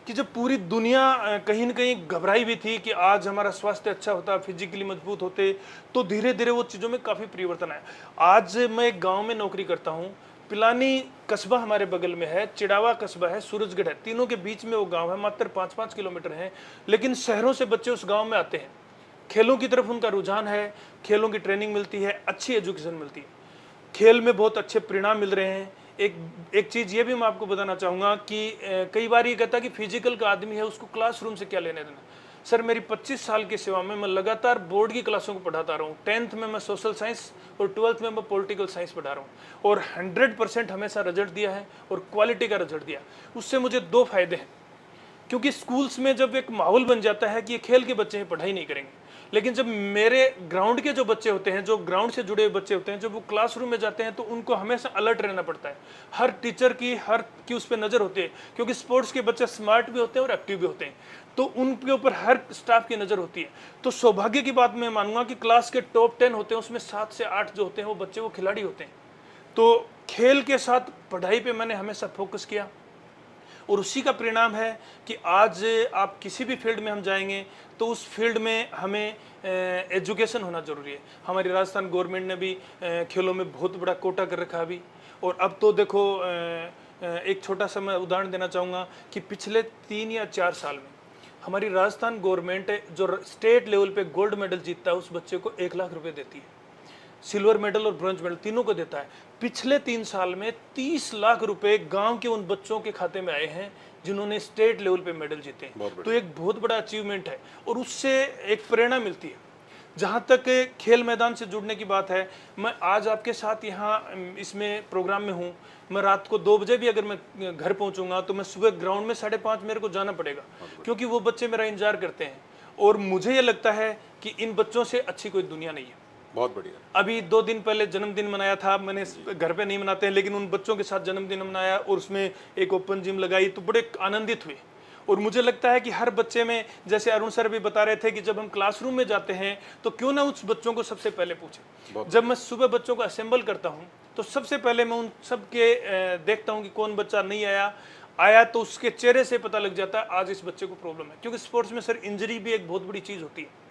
कि जब पूरी दुनिया कहीं न कहीं घबराई भी थी कि आज हमारा स्वास्थ्य अच्छा होता, फिजिकली मजबूत होते, तो धीरे धीरे वो चीज़ों में काफ़ी परिवर्तन आया। आज मैं एक गांव में नौकरी करता हूँ, पिलानी कस्बा हमारे बगल में है, चिड़ावा कस्बा है, सूरजगढ़ है, तीनों के बीच में वो गांव है, मात्र 5-5 किलोमीटर है। लेकिन शहरों से बच्चे उस गाँव में आते हैं, खेलों की तरफ उनका रुझान है, खेलों की ट्रेनिंग मिलती है, अच्छी एजुकेशन मिलती है, खेल में बहुत अच्छे परिणाम मिल रहे हैं। एक चीज़ ये भी मैं आपको बताना चाहूँगा कि कई बार ये कहता है कि फिजिकल का आदमी है, उसको क्लासरूम से क्या लेने देना। सर मेरी 25 साल की सेवा में मैं लगातार बोर्ड की क्लासों को पढ़ाता रहा हूँ। 10th में मैं सोशल साइंस और 12th में मैं पॉलिटिकल साइंस पढ़ा रहा हूँ और 100% हमेशा रिजल्ट दिया है और क्वालिटी का रिजल्ट दिया। उससे मुझे 2 फायदे हैं, क्योंकि स्कूल्स में जब एक माहौल बन जाता है कि ये खेल के बच्चे हैं, पढ़ाई नहीं करेंगे, लेकिन जब मेरे ग्राउंड के जो बच्चे होते हैं, जो ग्राउंड से जुड़े हुए बच्चे होते हैं, जब वो क्लासरूम में जाते हैं तो उनको हमेशा अलर्ट रहना पड़ता है। हर टीचर की उस पर नज़र होती है, क्योंकि स्पोर्ट्स के बच्चे स्मार्ट भी होते हैं और एक्टिव भी होते हैं, तो उनके ऊपर हर स्टाफ की नज़र होती है। तो सौभाग्य की बात मैं मानूंगा कि क्लास के टॉप 10 होते हैं, उसमें 7 से 8 जो होते हैं वो बच्चे वो खिलाड़ी होते हैं। तो खेल के साथ पढ़ाई पर मैंने हमेशा फोकस किया और उसी का परिणाम है कि आज आप किसी भी फील्ड में हम जाएंगे तो उस फील्ड में हमें एजुकेशन होना जरूरी है। हमारी राजस्थान गवर्नमेंट ने भी खेलों में बहुत बड़ा कोटा कर रखा अभी। और अब तो देखो एक छोटा सा मैं उदाहरण देना चाहूँगा कि पिछले 3 या 4 साल में हमारी राजस्थान गवर्नमेंट जो स्टेट लेवल पे गोल्ड मेडल जीतता है उस बच्चे को 1 लाख रुपए देती है। सिल्वर मेडल और ब्रॉन्ज मेडल तीनों को देता है। पिछले 3 साल में 30 लाख रुपए गांव के उन बच्चों के खाते में आए हैं जिन्होंने स्टेट लेवल पे मेडल जीते हैं। तो एक बहुत बड़ा अचीवमेंट है और उससे एक प्रेरणा मिलती है। जहाँ तक खेल मैदान से जुड़ने की बात है, मैं आज आपके साथ यहाँ इसमें प्रोग्राम में हूँ। मैं रात को 2 बजे भी अगर मैं घर पहुँचूंगा तो मैं सुबह ग्राउंड में 5:30 मेरे को जाना पड़ेगा, क्योंकि वो बच्चे मेरा इंतजार करते हैं और मुझे ये लगता है कि इन बच्चों से अच्छी कोई दुनिया नहीं है। बहुत बढ़िया। अभी 2 दिन पहले जन्मदिन मनाया था मैंने, घर पे नहीं मनाते हैं लेकिन उन बच्चों के साथ जन्मदिन मनाया और उसमें एक ओपन जिम लगाई, तो बड़े आनंदित हुए। और मुझे लगता है कि हर बच्चे में, जैसे अरुण सर भी बता रहे थे कि जब हम क्लासरूम में जाते हैं तो क्यों ना उस बच्चों को सबसे पहले पूछें। जब मैं सुबह बच्चों को असेंबल करता हूँ तो सबसे पहले मैं उन सबके देखता हूँ कि कौन बच्चा नहीं आया तो उसके चेहरे से पता लग जाता है आज इस बच्चे को प्रॉब्लम है। क्योंकि स्पोर्ट्स में सर इंजरी भी एक बहुत बड़ी चीज़ होती है।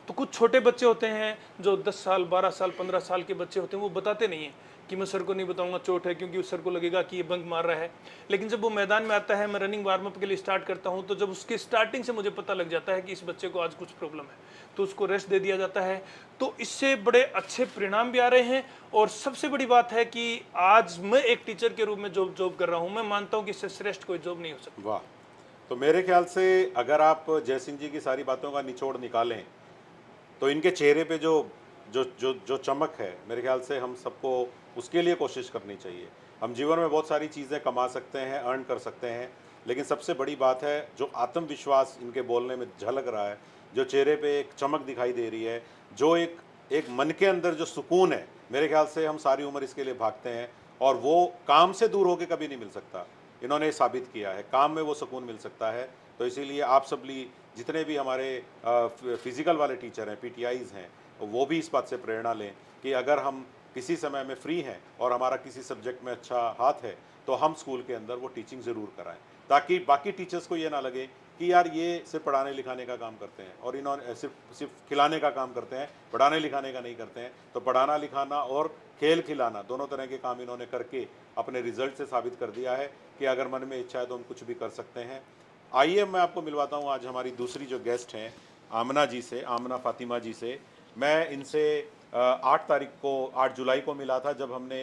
तो कुछ छोटे बच्चे होते हैं जो 10 साल, 12 साल, 15 साल के बच्चे होते हैं, वो बताते नहीं हैं कि मैं सर को नहीं बताऊंगा चोट है, क्योंकि उस सर को लगेगा कि ये बंक मार रहा है। लेकिन जब वो मैदान में आता है, मैं रनिंग वार्म अप के लिए स्टार्ट करता हूँ, तो जब उसकी स्टार्टिंग से मुझे पता लग जाता है कि इस बच्चे को आज कुछ प्रॉब्लम है तो उसको रेस्ट दे दिया जाता है। तो इससे बड़े अच्छे परिणाम भी आ रहे हैं। और सबसे बड़ी बात है कि आज मैं एक टीचर के रूप में जॉब कर रहा हूँ, मैं मानता हूँ कि इससे श्रेष्ठ कोई जॉब नहीं हो सकती। वाह। तो मेरे ख्याल से अगर आप जयसिंह जी की सारी बातों का निचोड़ निकालें तो इनके चेहरे पे जो जो जो जो चमक है, मेरे ख्याल से हम सबको उसके लिए कोशिश करनी चाहिए। हम जीवन में बहुत सारी चीज़ें कमा सकते हैं, अर्न कर सकते हैं, लेकिन सबसे बड़ी बात है जो आत्मविश्वास इनके बोलने में झलक रहा है, जो चेहरे पे एक चमक दिखाई दे रही है, जो एक मन के अंदर जो सुकून है, मेरे ख्याल से हम सारी उम्र इसके लिए भागते हैं और वो काम से दूर होकर कभी नहीं मिल सकता। इन्होंने साबित किया है काम में वो सुकून मिल सकता है। तो इसीलिए आप सब जितने भी हमारे फिज़िकल वाले टीचर हैं, पीटीआईज़ हैं, वो भी इस बात से प्रेरणा लें कि अगर हम किसी समय में फ्री हैं और हमारा किसी सब्जेक्ट में अच्छा हाथ है तो हम स्कूल के अंदर वो टीचिंग ज़रूर कराएं, ताकि बाकी टीचर्स को ये ना लगे कि यार ये सिर्फ पढ़ाने लिखाने का काम करते हैं और इन्होंने सिर्फ खिलाने का काम करते हैं, पढ़ाने लिखाने का नहीं करते हैं। तो पढ़ाना लिखाना और खेल खिलाना दोनों तरह के काम इन्होंने करके अपने रिजल्ट से साबित कर दिया है कि अगर मन में इच्छा है तो हम कुछ भी कर सकते हैं। आइए मैं आपको मिलवाता हूँ आज हमारी दूसरी जो गेस्ट हैं आमना जी से, आमना फातिमा जी से। मैं इनसे 8 जुलाई को मिला था जब हमने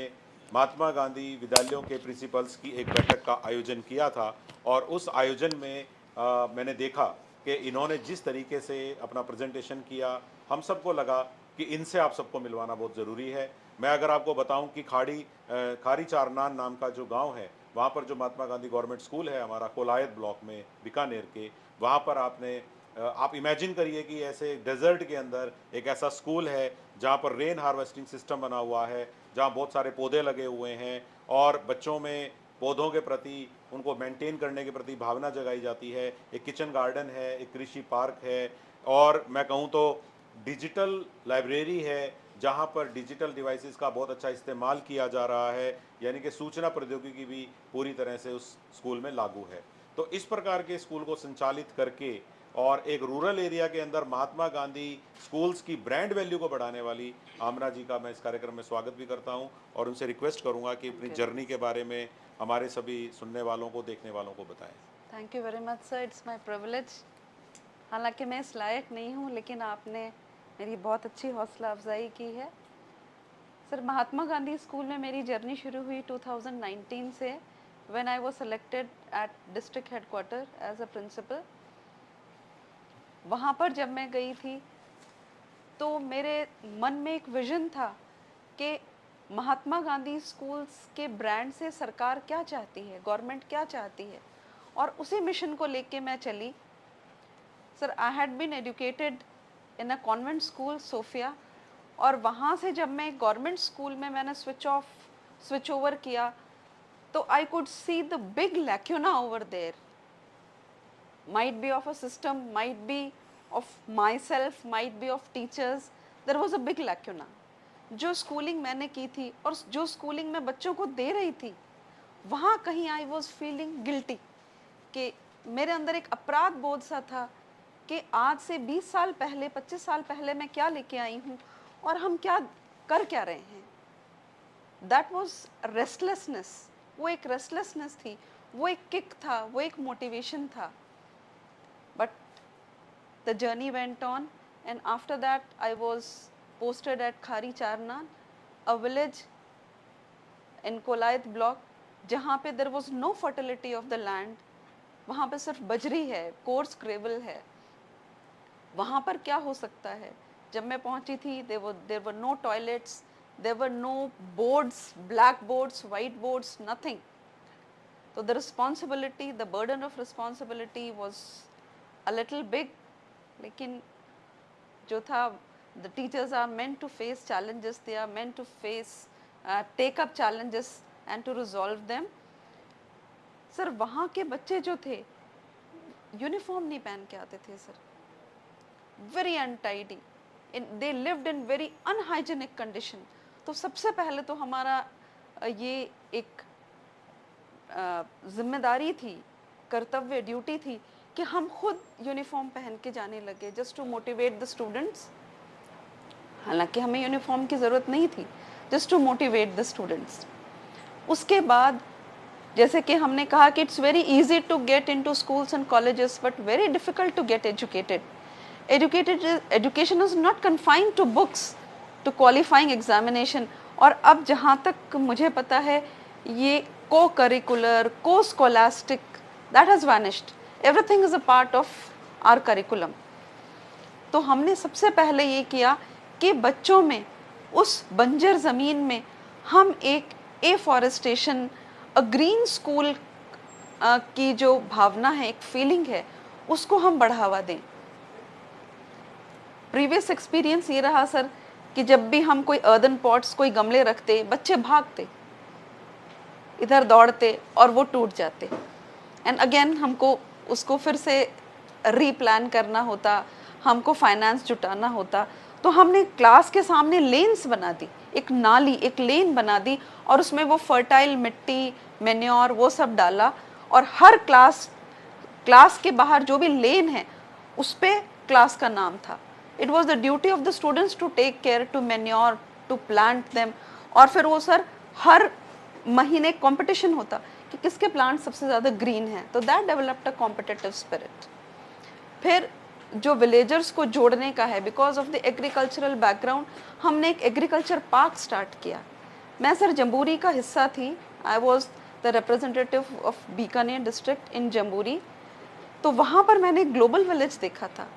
महात्मा गांधी विद्यालयों के प्रिंसिपल्स की एक बैठक का आयोजन किया था। और उस आयोजन में मैंने देखा कि इन्होंने जिस तरीके से अपना प्रेजेंटेशन किया, हम सबको लगा कि इनसे आप सबको मिलवाना बहुत ज़रूरी है। मैं अगर आपको बताऊं कि खारी चारनान नाम का जो गांव है, वहाँ पर जो महात्मा गांधी गवर्नमेंट स्कूल है हमारा कोलायत ब्लॉक में बीकानेर के, वहाँ पर आप इमेजिन करिए कि ऐसे डेजर्ट के अंदर एक ऐसा स्कूल है जहाँ पर रेन हार्वेस्टिंग सिस्टम बना हुआ है, जहाँ बहुत सारे पौधे लगे हुए हैं और बच्चों में पौधों के प्रति, उनको मेंटेन करने के प्रति भावना जगाई जाती है। एक किचन गार्डन है, एक कृषि पार्क है और मैं कहूँ तो डिजिटल लाइब्रेरी है जहाँ पर डिजिटल डिवाइसेस का बहुत अच्छा इस्तेमाल किया जा रहा है, यानी कि सूचना प्रौद्योगिकी भी पूरी तरह से उस स्कूल में लागू है। तो इस प्रकार के स्कूल को संचालित करके और एक रूरल एरिया के अंदर महात्मा गांधी स्कूल्स की ब्रांड वैल्यू को बढ़ाने वाली आमना जी का मैं इस कार्यक्रम में स्वागत भी करता हूं और उनसे रिक्वेस्ट करूंगा कि अपनी जर्नी के बारे में हमारे सभी सुनने वालों को, देखने वालों को बताएं। Thank you very much sir, it's my privilege. हालांकि मैं इस लायक नहीं हूं, लेकिन आपने मेरी बहुत अच्छी हौसला अफजाई की है। सर, महात्मा गांधी स्कूल में मेरी जर्नी शुरू हुई 2019 से, when I was selected at district headquarter as a principal. वहाँ पर जब मैं गई थी तो मेरे मन में एक विज़न था कि महात्मा गांधी स्कूल्स के ब्रांड से सरकार क्या चाहती है, गवर्नमेंट क्या चाहती है, और उसी मिशन को लेके मैं चली। Sir, I had been educated in a convent school Sophia, और वहाँ से जब मैं गवर्नमेंट स्कूल में मैंने स्विच ओवर किया तो I could see the big lacuna over there, might be of a system, might be of myself, might be of teachers. There was a big lacuna. जो स्कूलिंग मैंने की थी और जो स्कूलिंग मैं बच्चों को दे रही थी, वहाँ कहीं आई वॉज फीलिंग गिल्टी कि मेरे अंदर एक अपराध बोध सा था कि आज से 20 साल पहले, 25 साल पहले मैं क्या लेके आई हूँ और हम क्या कर क्या रहे हैं। दैट वॉज रेस्टलेसनेस, वो एक रेस्टलेसनेस थी, वो एक किक था, वो एक मोटिवेशन था। But the journey went on, and after that I was posted at Khari Charnan, a village in Kolayat block, जहाँ पे there was no fertility of the land, वहाँ पे सिर्फ बजरी है, coarse gravel है। वहाँ पर क्या हो सकता है? जब मैं पहुँची थी there were no toilets, there were no boards, black boards, white boards, nothing. So the responsibility, the burden of responsibility was a little big, लेकिन जो था, the teachers are meant to face challenges, they are meant to face, take up challenges and to resolve them. Sir, वहाँ के बच्चे जो थे uniform नहीं पहन के आते थे sir, very untidy, they lived in very unhygienic condition. तो सबसे पहले तो हमारा ये एक जिम्मेदारी थी, कर्तव्य, ड्यूटी थी कि हम खुद यूनिफॉर्म पहन के जाने लगे, just to motivate the students. हालांकि हमें यूनिफॉर्म की ज़रूरत नहीं थी, just to motivate the students. उसके बाद जैसे कि हमने कहा कि it's very easy to get into schools and colleges but very difficult to get educated. Education is not confined to books, to qualifying examination. और अब जहाँ तक मुझे पता है, ये को करिकुलर, को scholastic, that has vanished. Everything is a part of our curriculum. तो हमने सबसे पहले ये किया कि बच्चों में, उस बंजर ज़मीन में हम एक एफॉरेस्टेशन, अ ग्रीन स्कूल की जो भावना है, एक फीलिंग है, उसको हम बढ़ावा दें। प्रीवियस एक्सपीरियंस ये रहा सर कि जब भी हम कोई अर्दन पॉट्स, कोई गमले रखते, बच्चे भागते, इधर दौड़ते और वो टूट जाते, एंड अगेन हमको उसको फिर से रीप्लान करना होता, हमको फाइनेंस जुटाना होता। तो हमने क्लास के सामने लेन्स बना दी, एक नाली, एक लेन बना दी, और उसमें वो फर्टाइल मिट्टी, मेन्योर, वो सब डाला, और हर क्लास क्लास के बाहर जो भी लेन है उस पे क्लास का नाम था। It was the duty of the students to take care, to manure, to plant them. और फिर वो सर हर महीने कंपटीशन होता कि किसके प्लांट सबसे ज़्यादा ग्रीन है, तो that developed a competitive spirit. फिर जो विलेजर्स को जोड़ने का है, because of the agricultural background, हमने एक एग्रीकल्चर पार्क स्टार्ट किया। मैं सर जम्बूरी का हिस्सा थी, I was the representative of Bikaner district in jamboree. तो वहाँ पर मैंने एक ग्लोबल विलेज देखा था।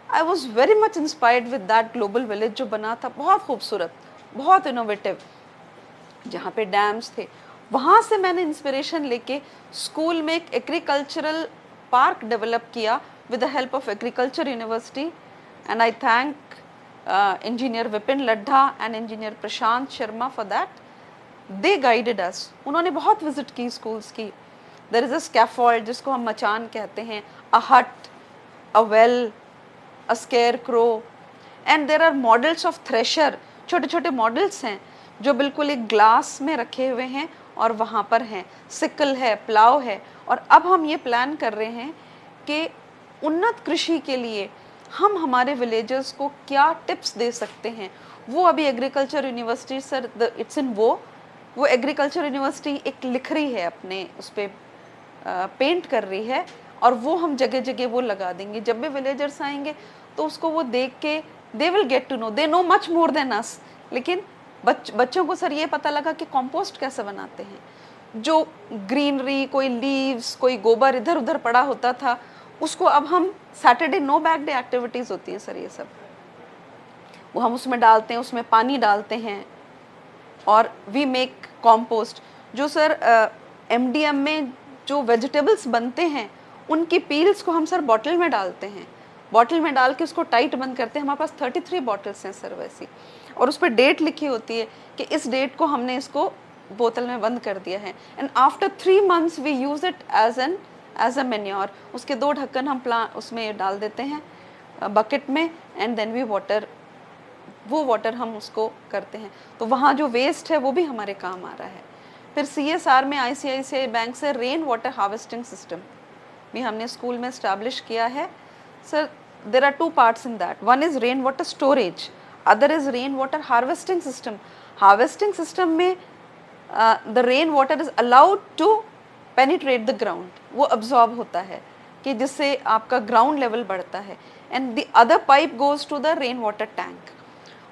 I was very much inspired with that global village जो बना था, बहुत खूबसूरत, बहुत इनोवेटिव, जहाँ पे डैम्स थे। वहाँ से मैंने इंस्पिरेशन लेके स्कूल में एक एग्रीकल्चरल पार्क डेवलप किया with the help of Agriculture University, and I thank Engineer Vipin Ladha and Engineer Prashant Sharma for that. They guided us. उन्होंने बहुत विजिट की स्कूल्स की। There is a scaffold जिसको हम मचान कहते हैं, a hut, a well, a scarecrow, and there are models of thresher. छोटे छोटे मॉडल्स हैं जो बिल्कुल एक ग्लास में रखे हुए हैं और वहाँ पर हैं, सिकल है, प्लाव है। और अब हम ये प्लान कर रहे हैं कि उन्नत कृषि के लिए हम हमारे विलेजर्स को क्या टिप्स दे सकते हैं। वो अभी agriculture university sir, it's in वो एग्रीकल्चर यूनिवर्सिटी एक लिख रही है, अपने उस पर पेंट कर रही है, और वो हम जगह जगह वो लगा देंगे। जब भी विलेजर्स आएंगे तो उसको वो देख के they will get to know, they know much more than us. लेकिन बच्चों को सर ये पता लगा कि कंपोस्ट कैसे बनाते हैं। जो ग्रीनरी, कोई लीव्स, कोई गोबर इधर उधर पड़ा होता था, उसको अब हम Saturday no bag day activities होती हैं सर, ये सब वो हम उसमें डालते हैं, उसमें पानी डालते हैं और वी मेक कॉम्पोस्ट। जो सर MDM में जो वेजिटेबल्स बनते हैं उनकी पील्स को हम सर बॉटल में डालते हैं, बॉटल में डाल के उसको टाइट बंद करते हैं। हमारे पास 33 बॉटल्स हैं सर वैसी, और उस पर डेट लिखी होती है कि इस डेट को हमने इसको बोतल में बंद कर दिया है। And after 3 months we use it as a manure. उसके 2 ढक्कन हम उसमें डाल देते हैं बकेट में, एंड देन वी वो वाटर हम उसको करते हैं। तो वहाँ जो वेस्ट है वो भी हमारे काम आ रहा है। फिर CSR में ICICI बैंक से रेन वाटर हार्वेस्टिंग सिस्टम भी हमने स्कूल में इस्टेब्लिश किया है sir. There are 2 parts in that, one is rain water storage, other is rain water harvesting system. Harvesting system में the rain water is allowed to penetrate the ground, वो absorb होता है कि जिससे आपका ग्राउंड लेवल बढ़ता है। And the other pipe goes to the rain water tank,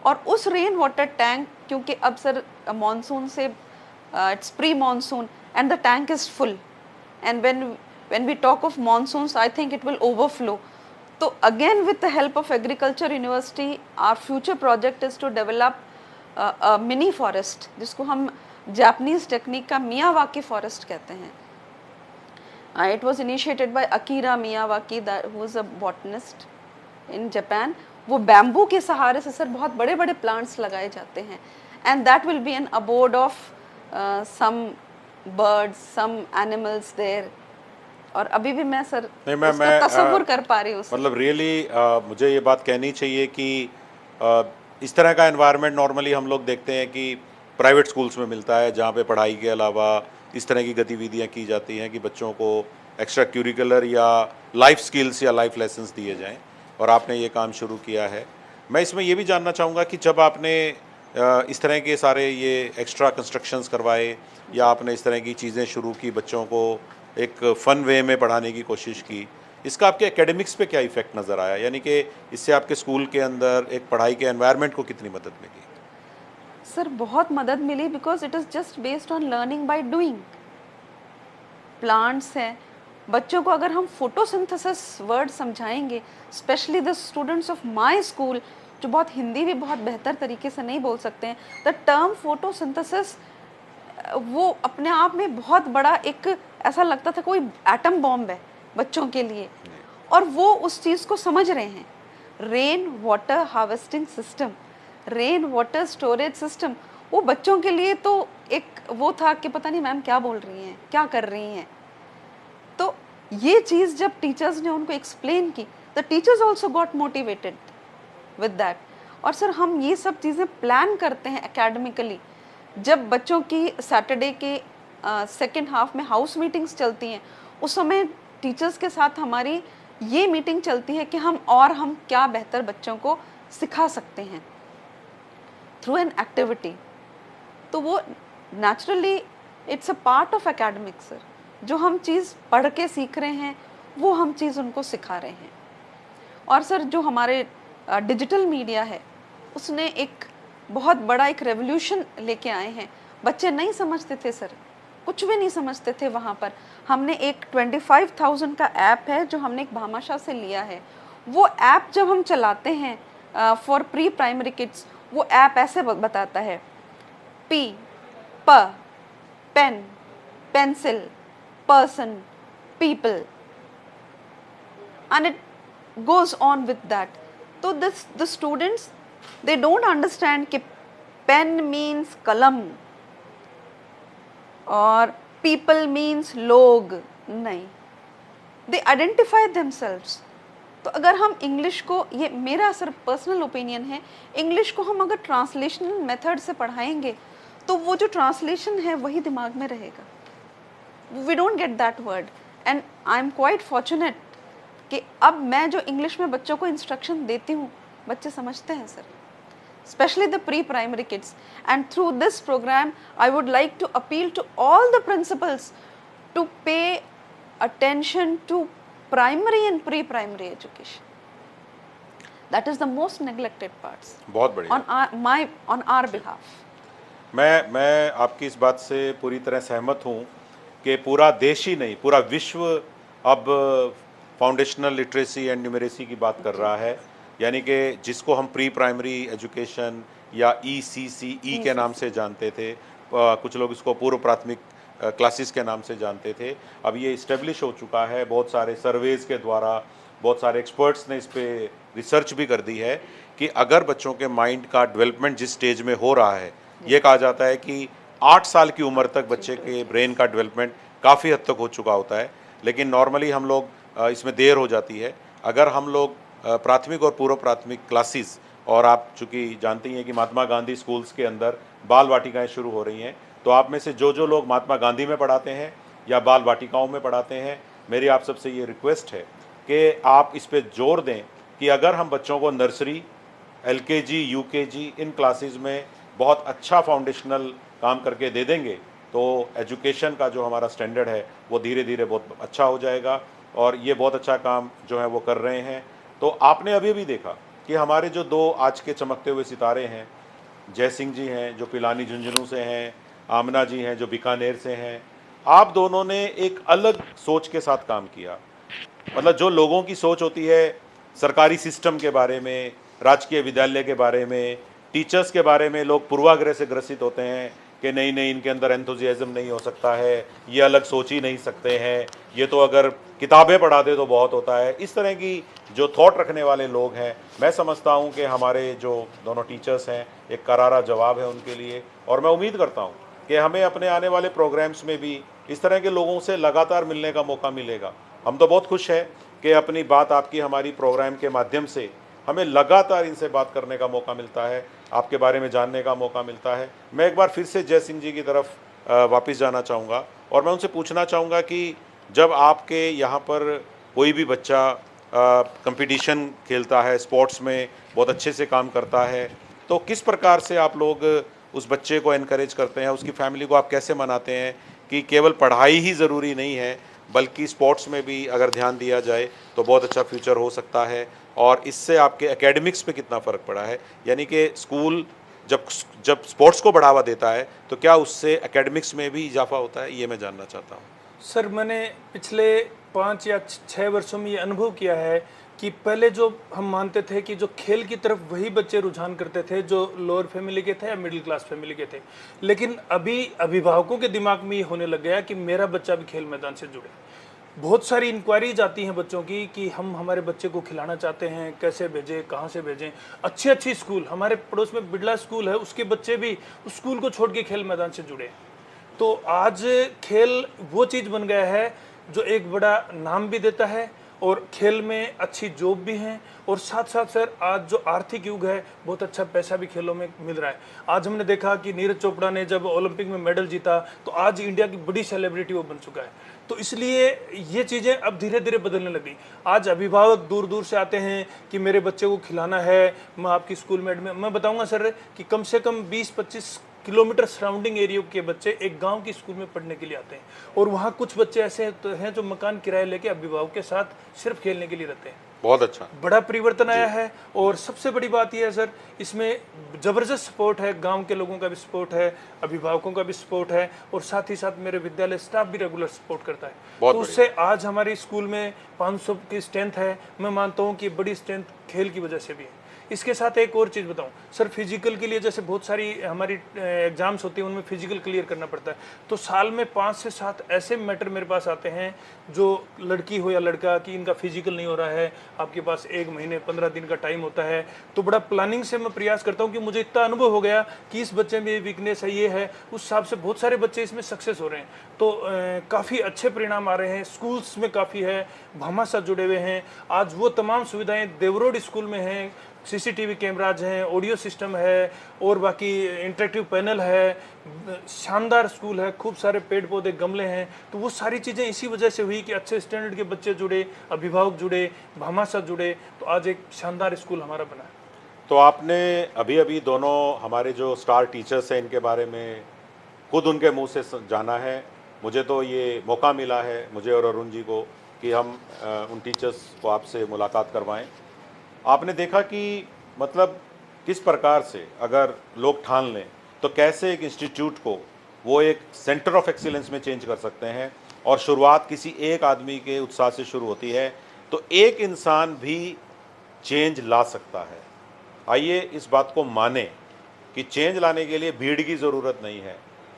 और उस रेन वाटर टैंक, क्योंकि अब सर मानसून से it's pre monsoon and the tank is full, and when we talk of monsoons, I think it will overflow. So again, with the help of Agriculture University, our future project is to develop a mini forest, जिसको हम Japanese technique का Miyawaki forest कहते हैं। It was initiated by Akira Miyawaki, who is a botanist in Japan. वो bamboo के सहारे से sir बहुत बड़े बड़े प्लांट्स लगाए जाते हैं, and that will be an abode of some birds, some animals there. और अभी भी मैं सर उसका तस्वुर कर पा रही हूँ। मतलब रियली मुझे ये बात कहनी चाहिए कि इस तरह का एनवायरनमेंट नॉर्मली हम लोग देखते हैं कि प्राइवेट स्कूल्स में मिलता है, जहाँ पे पढ़ाई के अलावा इस तरह की गतिविधियाँ की जाती हैं कि बच्चों को एक्स्ट्रा करिकुलर या लाइफ स्किल्स या लाइफ लेसन्स दिए जाएं, और आपने ये काम शुरू किया है। मैं इसमें ये भी जानना चाहूँगा कि जब आपने इस तरह के सारे ये एक्स्ट्रा कंस्ट्रक्शंस करवाए या आपने इस तरह की चीज़ें शुरू की, बच्चों को एक फ़न वे में पढ़ाने की कोशिश की, इसका आपके एकेडमिक्स पे क्या इफ़ेक्ट नज़र आया? यानी कि इससे आपके स्कूल के अंदर एक पढ़ाई के एनवायरनमेंट को कितनी मदद मिली? सर बहुत मदद मिली, because it is just based on learning by doing. Plants हैं, बच्चों को अगर हम फोटोसिंथेसिस वर्ड समझाएंगे, specially the students of my school जो बहुत हिंदी भी बहुत बेहतर तरीके से नहीं बोल सकते हैं, द टर्म फोटोसिंथेसिस वो अपने आप में बहुत बड़ा एक ऐसा लगता था कोई एटम बॉम्ब है बच्चों के लिए, और वो उस चीज़ को समझ रहे हैं। Rain water harvesting system, rain water storage system, वो बच्चों के लिए तो एक वो था कि पता नहीं मैम क्या बोल रही हैं, क्या कर रही हैं। तो ये चीज़ जब टीचर्स ने उनको एक्सप्लेन की, the teachers also got motivated with that. और सर हम ये सब चीज़ें प्लान करते हैं एकेडमिकली। जब बच्चों की सैटरडे के सेकेंड हाफ में हाउस मीटिंग्स चलती हैं, उस समय टीचर्स के साथ हमारी ये मीटिंग चलती है कि हम क्या बेहतर बच्चों को सिखा सकते हैं थ्रू एन एक्टिविटी। तो वो naturally it's a part of academic sir. जो हम चीज़ पढ़ के सीख रहे हैं वो हम चीज़ उनको सिखा रहे हैं। और सर जो हमारे डिजिटल मीडिया है उसने एक बहुत बड़ा एक रेवोल्यूशन लेके आए हैं। बच्चे नहीं समझते थे सर, कुछ भी नहीं समझते थे। वहाँ पर हमने एक 25,000 का ऐप है जो हमने एक भामाशाह से लिया है। वो ऐप जब हम चलाते हैं फॉर प्री प्राइमरी किड्स, वो ऐप ऐसे बताता है P p pen pencil person people and it goes on with that. So the students, they don't understand कि pen means कलम और people means लोग, नहीं, they identify themselves. तो अगर हम इंग्लिश को, ये मेरा सिर्फ पर्सनल ओपिनियन है, इंग्लिश को हम अगर ट्रांसलेशनल मेथड से पढ़ाएंगे तो वो जो ट्रांसलेशन है वही दिमाग में रहेगा। We don't get that word and I'm quite fortunate कि अब मैं जो इंग्लिश में बच्चों को इंस्ट्रक्शन देती हूँ बच्चे समझते हैं sir, especially the pre-primary kids. And through this program I would like to appeal to all the principals to pay attention to primary and pre-primary education. That is the most neglected parts. बहुत बढ़िया। on our behalf. मैं आपकी इस बात से पूरी तरह सहमत हूँ कि पूरा देश ही नहीं, पूरा विश्व अब फाउंडेशनल लिटरेसी एंड न्यूमरेसी की बात कर रहा है। यानी कि जिसको हम प्री प्राइमरी एजुकेशन या ECCE के नाम से जानते थे, कुछ लोग इसको पूर्व प्राथमिक क्लासेस के नाम से जानते थे, अब ये इस्टेब्लिश हो चुका है। बहुत सारे सर्वेज़ के द्वारा बहुत सारे एक्सपर्ट्स ने इस पर रिसर्च भी कर दी है कि अगर बच्चों के माइंड का डेवलपमेंट जिस स्टेज में हो रहा है, ये कहा जाता है कि 8 साल की उम्र तक बच्चे के ब्रेन का डेवलपमेंट काफ़ी हद तक हो चुका होता है, लेकिन नॉर्मली हम लोग इसमें देर हो जाती है। अगर हम लोग प्राथमिक और पूर्व प्राथमिक क्लासेस, और आप चूँकि जानती हैं कि महात्मा गांधी स्कूल्स के अंदर बाल वाटिकाएँ शुरू हो रही हैं, तो आप में से जो लोग महात्मा गांधी में पढ़ाते हैं या बाल वाटिकाओं में पढ़ाते हैं, मेरी आप सबसे ये रिक्वेस्ट है कि आप इस पर जोर दें कि अगर हम बच्चों को नर्सरी, LKG, UKG इन क्लासेस में बहुत अच्छा फाउंडेशनल काम करके दे देंगे तो एजुकेशन का जो हमारा स्टैंडर्ड है वो धीरे धीरे बहुत अच्छा हो जाएगा। और ये बहुत अच्छा काम जो है वो कर रहे हैं। तो आपने अभी भी देखा कि हमारे जो 2 आज के चमकते हुए सितारे हैं, जय सिंह जी हैं जो पिलानी झुंझुनू से हैं, आमना जी हैं जो बीकानेर से हैं, आप दोनों ने एक अलग सोच के साथ काम किया। मतलब जो लोगों की सोच होती है सरकारी सिस्टम के बारे में, राजकीय विद्यालय के बारे में, टीचर्स के बारे में, लोग पूर्वाग्रह से ग्रसित होते हैं कि नहीं इनके अंदर एंथुजियाज्म नहीं हो सकता है, ये अलग सोच ही नहीं सकते हैं, ये तो अगर किताबें पढ़ा दे तो बहुत होता है। इस तरह की जो थॉट रखने वाले लोग हैं, मैं समझता हूं कि हमारे जो दोनों टीचर्स हैं एक करारा जवाब है उनके लिए। और मैं उम्मीद करता हूं कि हमें अपने आने वाले प्रोग्राम्स में भी इस तरह के लोगों से लगातार मिलने का मौका मिलेगा। हम तो बहुत खुश हैं कि अपनी बात आपकी हमारी प्रोग्राम के माध्यम से हमें लगातार इनसे बात करने का मौका मिलता है, आपके बारे में जानने का मौका मिलता है। मैं एक बार फिर से जय सिंह जी की तरफ वापस जाना चाहूँगा और मैं उनसे पूछना चाहूँगा कि जब आपके यहाँ पर कोई भी बच्चा कंपटीशन खेलता है, स्पोर्ट्स में बहुत अच्छे से काम करता है, तो किस प्रकार से आप लोग उस बच्चे को एनकरेज करते हैं, उसकी फैमिली को आप कैसे मनाते हैं कि केवल पढ़ाई ही ज़रूरी नहीं है बल्कि स्पोर्ट्स में भी अगर ध्यान दिया जाए तो बहुत अच्छा फ्यूचर हो सकता है। और इससे आपके एकेडमिक्स पे कितना फ़र्क पड़ा है, यानी कि स्कूल जब स्पोर्ट्स को बढ़ावा देता है तो क्या उससे एकेडमिक्स में भी इजाफा होता है, ये मैं जानना चाहता हूँ। सर मैंने पिछले 5 या 6 वर्षों में ये अनुभव किया है कि पहले जो हम मानते थे कि जो खेल की तरफ वही बच्चे रुझान करते थे जो लोअर फैमिली के थे या मिडिल क्लास फैमिली के थे, लेकिन अभी अभिभावकों के दिमाग में ये होने लग गया कि मेरा बच्चा भी खेल मैदान से जुड़े। बहुत सारी इंक्वायरीज आती हैं बच्चों की कि हम हमारे बच्चे को खिलाना चाहते हैं, कैसे भेजें, कहाँ से भेजें। अच्छी स्कूल, हमारे पड़ोस में बिड़ला स्कूल है, उसके बच्चे भी उस स्कूल को छोड़ के खेल मैदान से जुड़े। तो आज खेल वो चीज़ बन गया है जो एक बड़ा नाम भी देता है और खेल में अच्छी जॉब भी हैं, और साथ साथ सर आज जो आर्थिक युग है बहुत अच्छा पैसा भी खेलों में मिल रहा है। आज हमने देखा कि नीरज चोपड़ा ने जब ओलंपिक में मेडल जीता तो आज इंडिया की बड़ी सेलिब्रिटी वो बन चुका है। तो इसलिए ये चीज़ें अब धीरे धीरे बदलने लगी। आज अभिभावक दूर दूर से आते हैं कि मेरे बच्चे को खिलाना है, मैं आपकी स्कूल में मैं बताऊंगा सर कि कम से कम 20-25 किलोमीटर सराउंडिंग एरिया के बच्चे एक गांव की स्कूल में पढ़ने के लिए आते हैं, और वहाँ कुछ बच्चे ऐसे हैं जो मकान किराए लेके अभिभावक के साथ सिर्फ खेलने के लिए रहते हैं। बहुत अच्छा। बड़ा परिवर्तन आया है। और सबसे बड़ी बात यह है सर, इसमें ज़बरदस्त सपोर्ट है, गांव के लोगों का भी सपोर्ट है, अभिभावकों का भी सपोर्ट है, और साथ ही साथ मेरे विद्यालय स्टाफ भी रेगुलर सपोर्ट करता है। तो उससे आज हमारी स्कूल में 500 की स्ट्रेंथ है। मैं मानता हूँ कि बड़ी स्ट्रेंथ खेल की वजह से भी है। इसके साथ एक और चीज़ बताऊं सर, फिजिकल के लिए जैसे बहुत सारी हमारी एग्जाम्स होती हैं, उनमें फिजिकल क्लियर करना पड़ता है। तो साल में 5 से 7 ऐसे मैटर मेरे पास आते हैं जो लड़की हो या लड़का कि इनका फिजिकल नहीं हो रहा है, आपके पास 1 महीने 15 दिन का टाइम होता है। तो बड़ा प्लानिंग से मैं प्रयास करता हूँ कि मुझे इतना अनुभव हो गया कि इस बच्चे में ये वीकनेस है, ये है, उस हिसाब से बहुत सारे बच्चे इसमें सक्सेस हो रहे हैं। तो काफ़ी अच्छे परिणाम आ रहे हैं। स्कूल्स में काफ़ी है, भामा साथ जुड़े हुए हैं। आज वो तमाम सुविधाएं देवरोड स्कूल में हैं, सीसीटीवी कैमराज हैं, ऑडियो सिस्टम है, और बाकी इंटरेक्टिव पैनल है, शानदार स्कूल है, खूब सारे पेड़ पौधे गमले हैं। तो वो सारी चीज़ें इसी वजह से हुई कि अच्छे स्टैंडर्ड के बच्चे जुड़े, अभिभावक जुड़े, भामा साथ जुड़े, तो आज एक शानदार स्कूल हमारा बना है। तो आपने अभी अभी दोनों हमारे जो स्टार टीचर्स हैं इनके बारे में खुद उनके मुंह से जाना है। मुझे तो ये मौका मिला है, मुझे और अरुण जी को, कि हम उन टीचर्स को आपसे मुलाकात करवाएं। आपने देखा कि मतलब किस प्रकार से अगर लोग ठान लें तो कैसे एक इंस्टीट्यूट को वो एक सेंटर ऑफ एक्सीलेंस में चेंज कर सकते हैं, और शुरुआत किसी एक आदमी के उत्साह से शुरू होती है तो एक इंसान भी चेंज ला सकता है। आइए इस बात को माने कि चेंज लाने के लिए भीड़ की ज़रूरत नहीं है।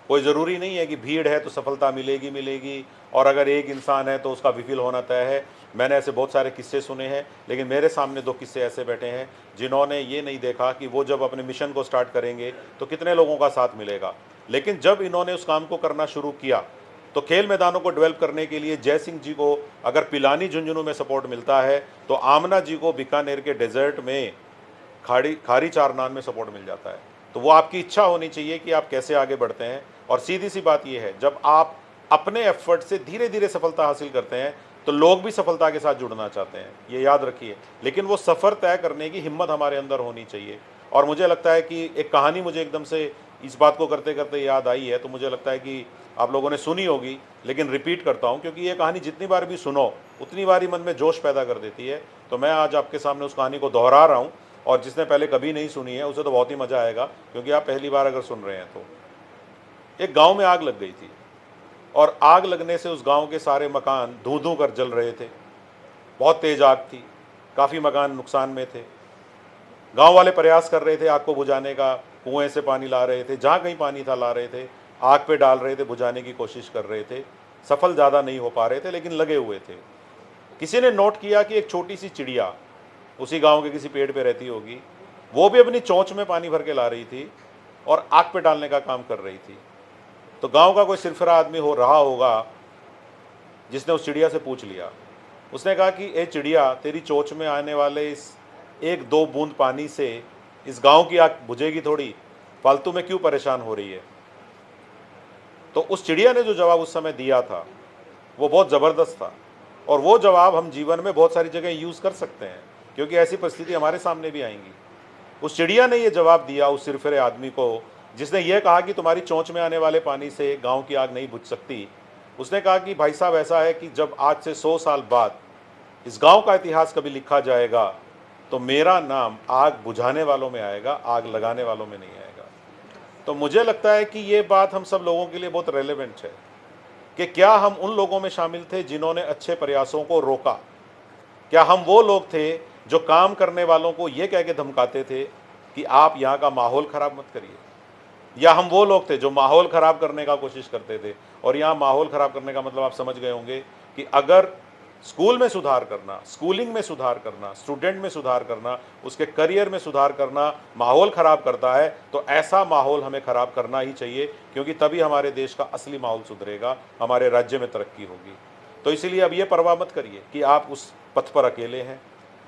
कोई ज़रूरी नहीं है कि भीड़ है तो सफलता मिलेगी, और अगर एक इंसान है तो उसका विफल होना तय है। मैंने ऐसे बहुत सारे किस्से सुने हैं, लेकिन मेरे सामने 2 किस्से ऐसे बैठे हैं जिन्होंने ये नहीं देखा कि वो जब अपने मिशन को स्टार्ट करेंगे तो कितने लोगों का साथ मिलेगा। लेकिन जब इन्होंने उस काम को करना शुरू किया तो खेल मैदानों को डेवलप करने के लिए जय सिंह जी को अगर पिलानी झुंझुनू में सपोर्ट मिलता है तो आमना जी को बीकानेर के डेजर्ट में खारी चारनान में सपोर्ट मिल जाता है। तो वो आपकी इच्छा होनी चाहिए कि आप कैसे आगे बढ़ते हैं। और सीधी सी बात यह है, जब आप अपने एफर्ट से धीरे धीरे सफलता हासिल करते हैं तो लोग भी सफलता के साथ जुड़ना चाहते हैं, ये याद रखिए। लेकिन वो सफ़र तय करने की हिम्मत हमारे अंदर होनी चाहिए। और मुझे लगता है कि एक कहानी मुझे एकदम से इस बात को करते करते याद आई है, तो मुझे लगता है कि आप लोगों ने सुनी होगी, लेकिन रिपीट करता हूँ क्योंकि ये कहानी जितनी बार भी सुनो उतनी बार ही मन में जोश पैदा कर देती है। तो मैं आज आपके सामने उस कहानी को दोहरा रहा हूँ, और जिसने पहले कभी नहीं सुनी है उसे तो बहुत ही मज़ा आएगा, क्योंकि आप पहली बार अगर सुन रहे हैं तो। एक गांव में आग लग गई थी, और आग लगने से उस गांव के सारे मकान धूं धूं कर जल रहे थे। बहुत तेज आग थी, काफ़ी मकान नुकसान में थे। गांव वाले प्रयास कर रहे थे आग को बुझाने का, कुएं से पानी ला रहे थे, जहाँ कहीं पानी था ला रहे थे, आग पे डाल रहे थे, बुझाने की कोशिश कर रहे थे। सफल ज़्यादा नहीं हो पा रहे थे, लेकिन लगे हुए थे। किसी ने नोट किया कि एक छोटी सी चिड़िया उसी गांव के किसी पेड़ पे रहती होगी, वो भी अपनी चोंच में पानी भर के ला रही थी और आग पे डालने का काम कर रही थी। तो गांव का कोई सिरफिरा आदमी हो रहा होगा जिसने उस चिड़िया से पूछ लिया। उसने कहा कि ए चिड़िया, तेरी चोंच में आने वाले इस 1-2 बूंद पानी से इस गांव की आग बुझेगी थोड़ी, फालतू में क्यों परेशान हो रही है। तो उस चिड़िया ने जो जवाब उस समय दिया था वो बहुत ज़बरदस्त था, और वो जवाब हम जीवन में बहुत सारी जगह यूज़ कर सकते हैं, क्योंकि ऐसी परिस्थिति हमारे सामने भी आएंगी। उस चिड़िया ने ये जवाब दिया उस सिरफिरे आदमी को जिसने ये कहा कि तुम्हारी चोंच में आने वाले पानी से गांव की आग नहीं बुझ सकती। उसने कहा कि भाई साहब, ऐसा है कि जब आज से 100 साल बाद इस गांव का इतिहास कभी लिखा जाएगा तो मेरा नाम आग बुझाने वालों में आएगा, आग लगाने वालों में नहीं आएगा। तो मुझे लगता है कि ये बात हम सब लोगों के लिए बहुत रेलेवेंट है कि क्या हम उन लोगों में शामिल थे जिन्होंने अच्छे प्रयासों को रोका। क्या हम वो लोग थे जो काम करने वालों को ये कह के धमकाते थे कि आप यहाँ का माहौल ख़राब मत करिए, या हम वो लोग थे जो माहौल ख़राब करने का कोशिश करते थे। और यहाँ माहौल ख़राब करने का मतलब आप समझ गए होंगे कि अगर स्कूल में सुधार करना, स्कूलिंग में सुधार करना, स्टूडेंट में सुधार करना, उसके करियर में सुधार करना माहौल ख़राब करता है, तो ऐसा माहौल हमें ख़राब करना ही चाहिए, क्योंकि तभी हमारे देश का असली माहौल सुधरेगा, हमारे राज्य में तरक्की होगी। तो इसलिए अब ये परवाह मत करिए कि आप उस पथ पर अकेले हैं,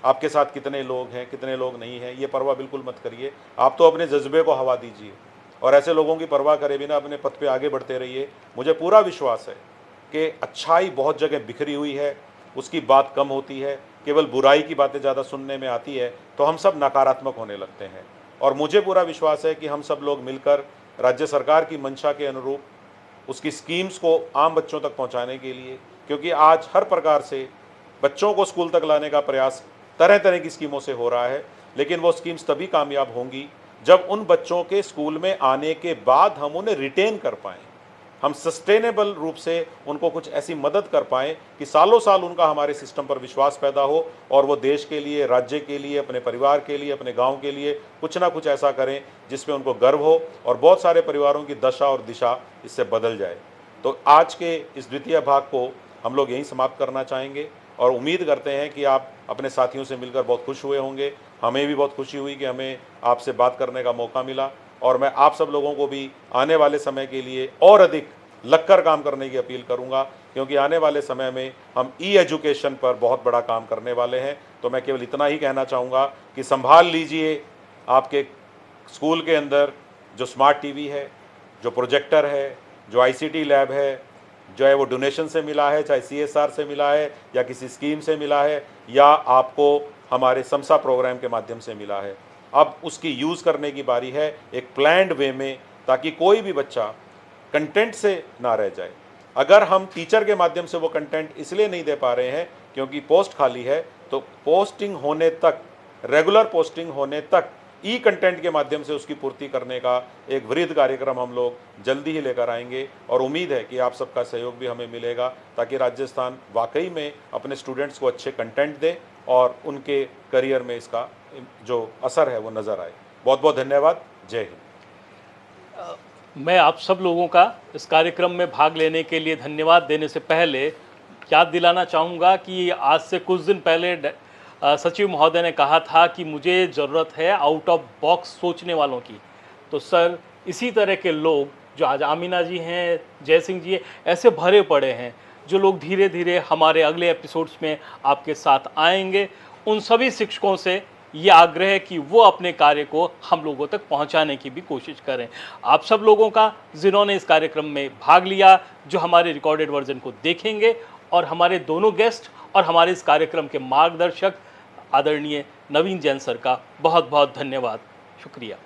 आपके साथ कितने लोग हैं, कितने लोग नहीं हैं, ये परवाह बिल्कुल मत करिए। आप तो अपने जज्बे को हवा दीजिए और ऐसे लोगों की परवाह करे बिना अपने पथ पे आगे बढ़ते रहिए। मुझे पूरा विश्वास है कि अच्छाई बहुत जगह बिखरी हुई है, उसकी बात कम होती है, केवल बुराई की बातें ज़्यादा सुनने में आती है तो हम सब नकारात्मक होने लगते हैं। और मुझे पूरा विश्वास है कि हम सब लोग मिलकर राज्य सरकार की मंशा के अनुरूप उसकी स्कीम्स को आम बच्चों तक पहुंचाने के लिए, क्योंकि आज हर प्रकार से बच्चों को स्कूल तक लाने का प्रयास तरह तरह की स्कीमों से हो रहा है, लेकिन वो स्कीम्स तभी कामयाब होंगी जब उन बच्चों के स्कूल में आने के बाद हम उन्हें रिटेन कर पाएँ, हम सस्टेनेबल रूप से उनको कुछ ऐसी मदद कर पाएँ कि सालों साल उनका हमारे सिस्टम पर विश्वास पैदा हो और वो देश के लिए, राज्य के लिए, अपने परिवार के लिए, अपने गांव के लिए कुछ ना कुछ ऐसा करें जिसमें उनको गर्व हो और बहुत सारे परिवारों की दशा और दिशा इससे बदल जाए। तो आज के इस द्वितीय भाग को हम लोग यहीं समाप्त करना चाहेंगे और उम्मीद करते हैं कि आप अपने साथियों से मिलकर बहुत खुश हुए होंगे। हमें भी बहुत खुशी हुई कि हमें आपसे बात करने का मौका मिला और मैं आप सब लोगों को भी आने वाले समय के लिए और अधिक लगकर काम करने की अपील करूंगा, क्योंकि आने वाले समय में हम ई-एजुकेशन पर बहुत बड़ा काम करने वाले हैं। तो मैं केवल इतना ही कहना चाहूँगा कि संभाल लीजिए आपके स्कूल के अंदर जो स्मार्ट टीवी है, जो प्रोजेक्टर है, जो आईसीटी लैब है, जो है वो डोनेशन से मिला है, चाहे सीएसआर से मिला है या किसी स्कीम से मिला है या आपको हमारे समसा प्रोग्राम के माध्यम से मिला है। अब उसकी यूज़ करने की बारी है एक प्लान्ड वे में, ताकि कोई भी बच्चा कंटेंट से ना रह जाए। अगर हम टीचर के माध्यम से वो कंटेंट इसलिए नहीं दे पा रहे हैं क्योंकि पोस्ट खाली है, तो पोस्टिंग होने तक, रेगुलर पोस्टिंग होने तक ई कंटेंट के माध्यम से उसकी पूर्ति करने का एक वृहद कार्यक्रम हम लोग जल्दी ही लेकर आएंगे और उम्मीद है कि आप सबका सहयोग भी हमें मिलेगा, ताकि राजस्थान वाकई में अपने स्टूडेंट्स को अच्छे कंटेंट दे और उनके करियर में इसका जो असर है वो नज़र आए। बहुत बहुत धन्यवाद। जय हिंद। मैं आप सब लोगों का इस कार्यक्रम में भाग लेने के लिए धन्यवाद देने से पहले याद दिलाना चाहूँगा कि आज से कुछ दिन पहले सचिव महोदय ने कहा था कि मुझे ज़रूरत है आउट ऑफ बॉक्स सोचने वालों की। तो सर, इसी तरह के लोग जो आज आमीना जी हैं, जय सिंह जी हैं, ऐसे भरे पड़े हैं जो लोग धीरे धीरे हमारे अगले एपिसोड्स में आपके साथ आएंगे। उन सभी शिक्षकों से ये आग्रह है कि वो अपने कार्य को हम लोगों तक पहुंचाने की भी कोशिश करें। आप सब लोगों का जिन्होंने इस कार्यक्रम में भाग लिया, जो हमारे रिकॉर्डेड वर्जन को देखेंगे, और हमारे दोनों गेस्ट और हमारे इस कार्यक्रम के मार्गदर्शक आदरणीय नवीन जैन सर का बहुत बहुत धन्यवाद। शुक्रिया।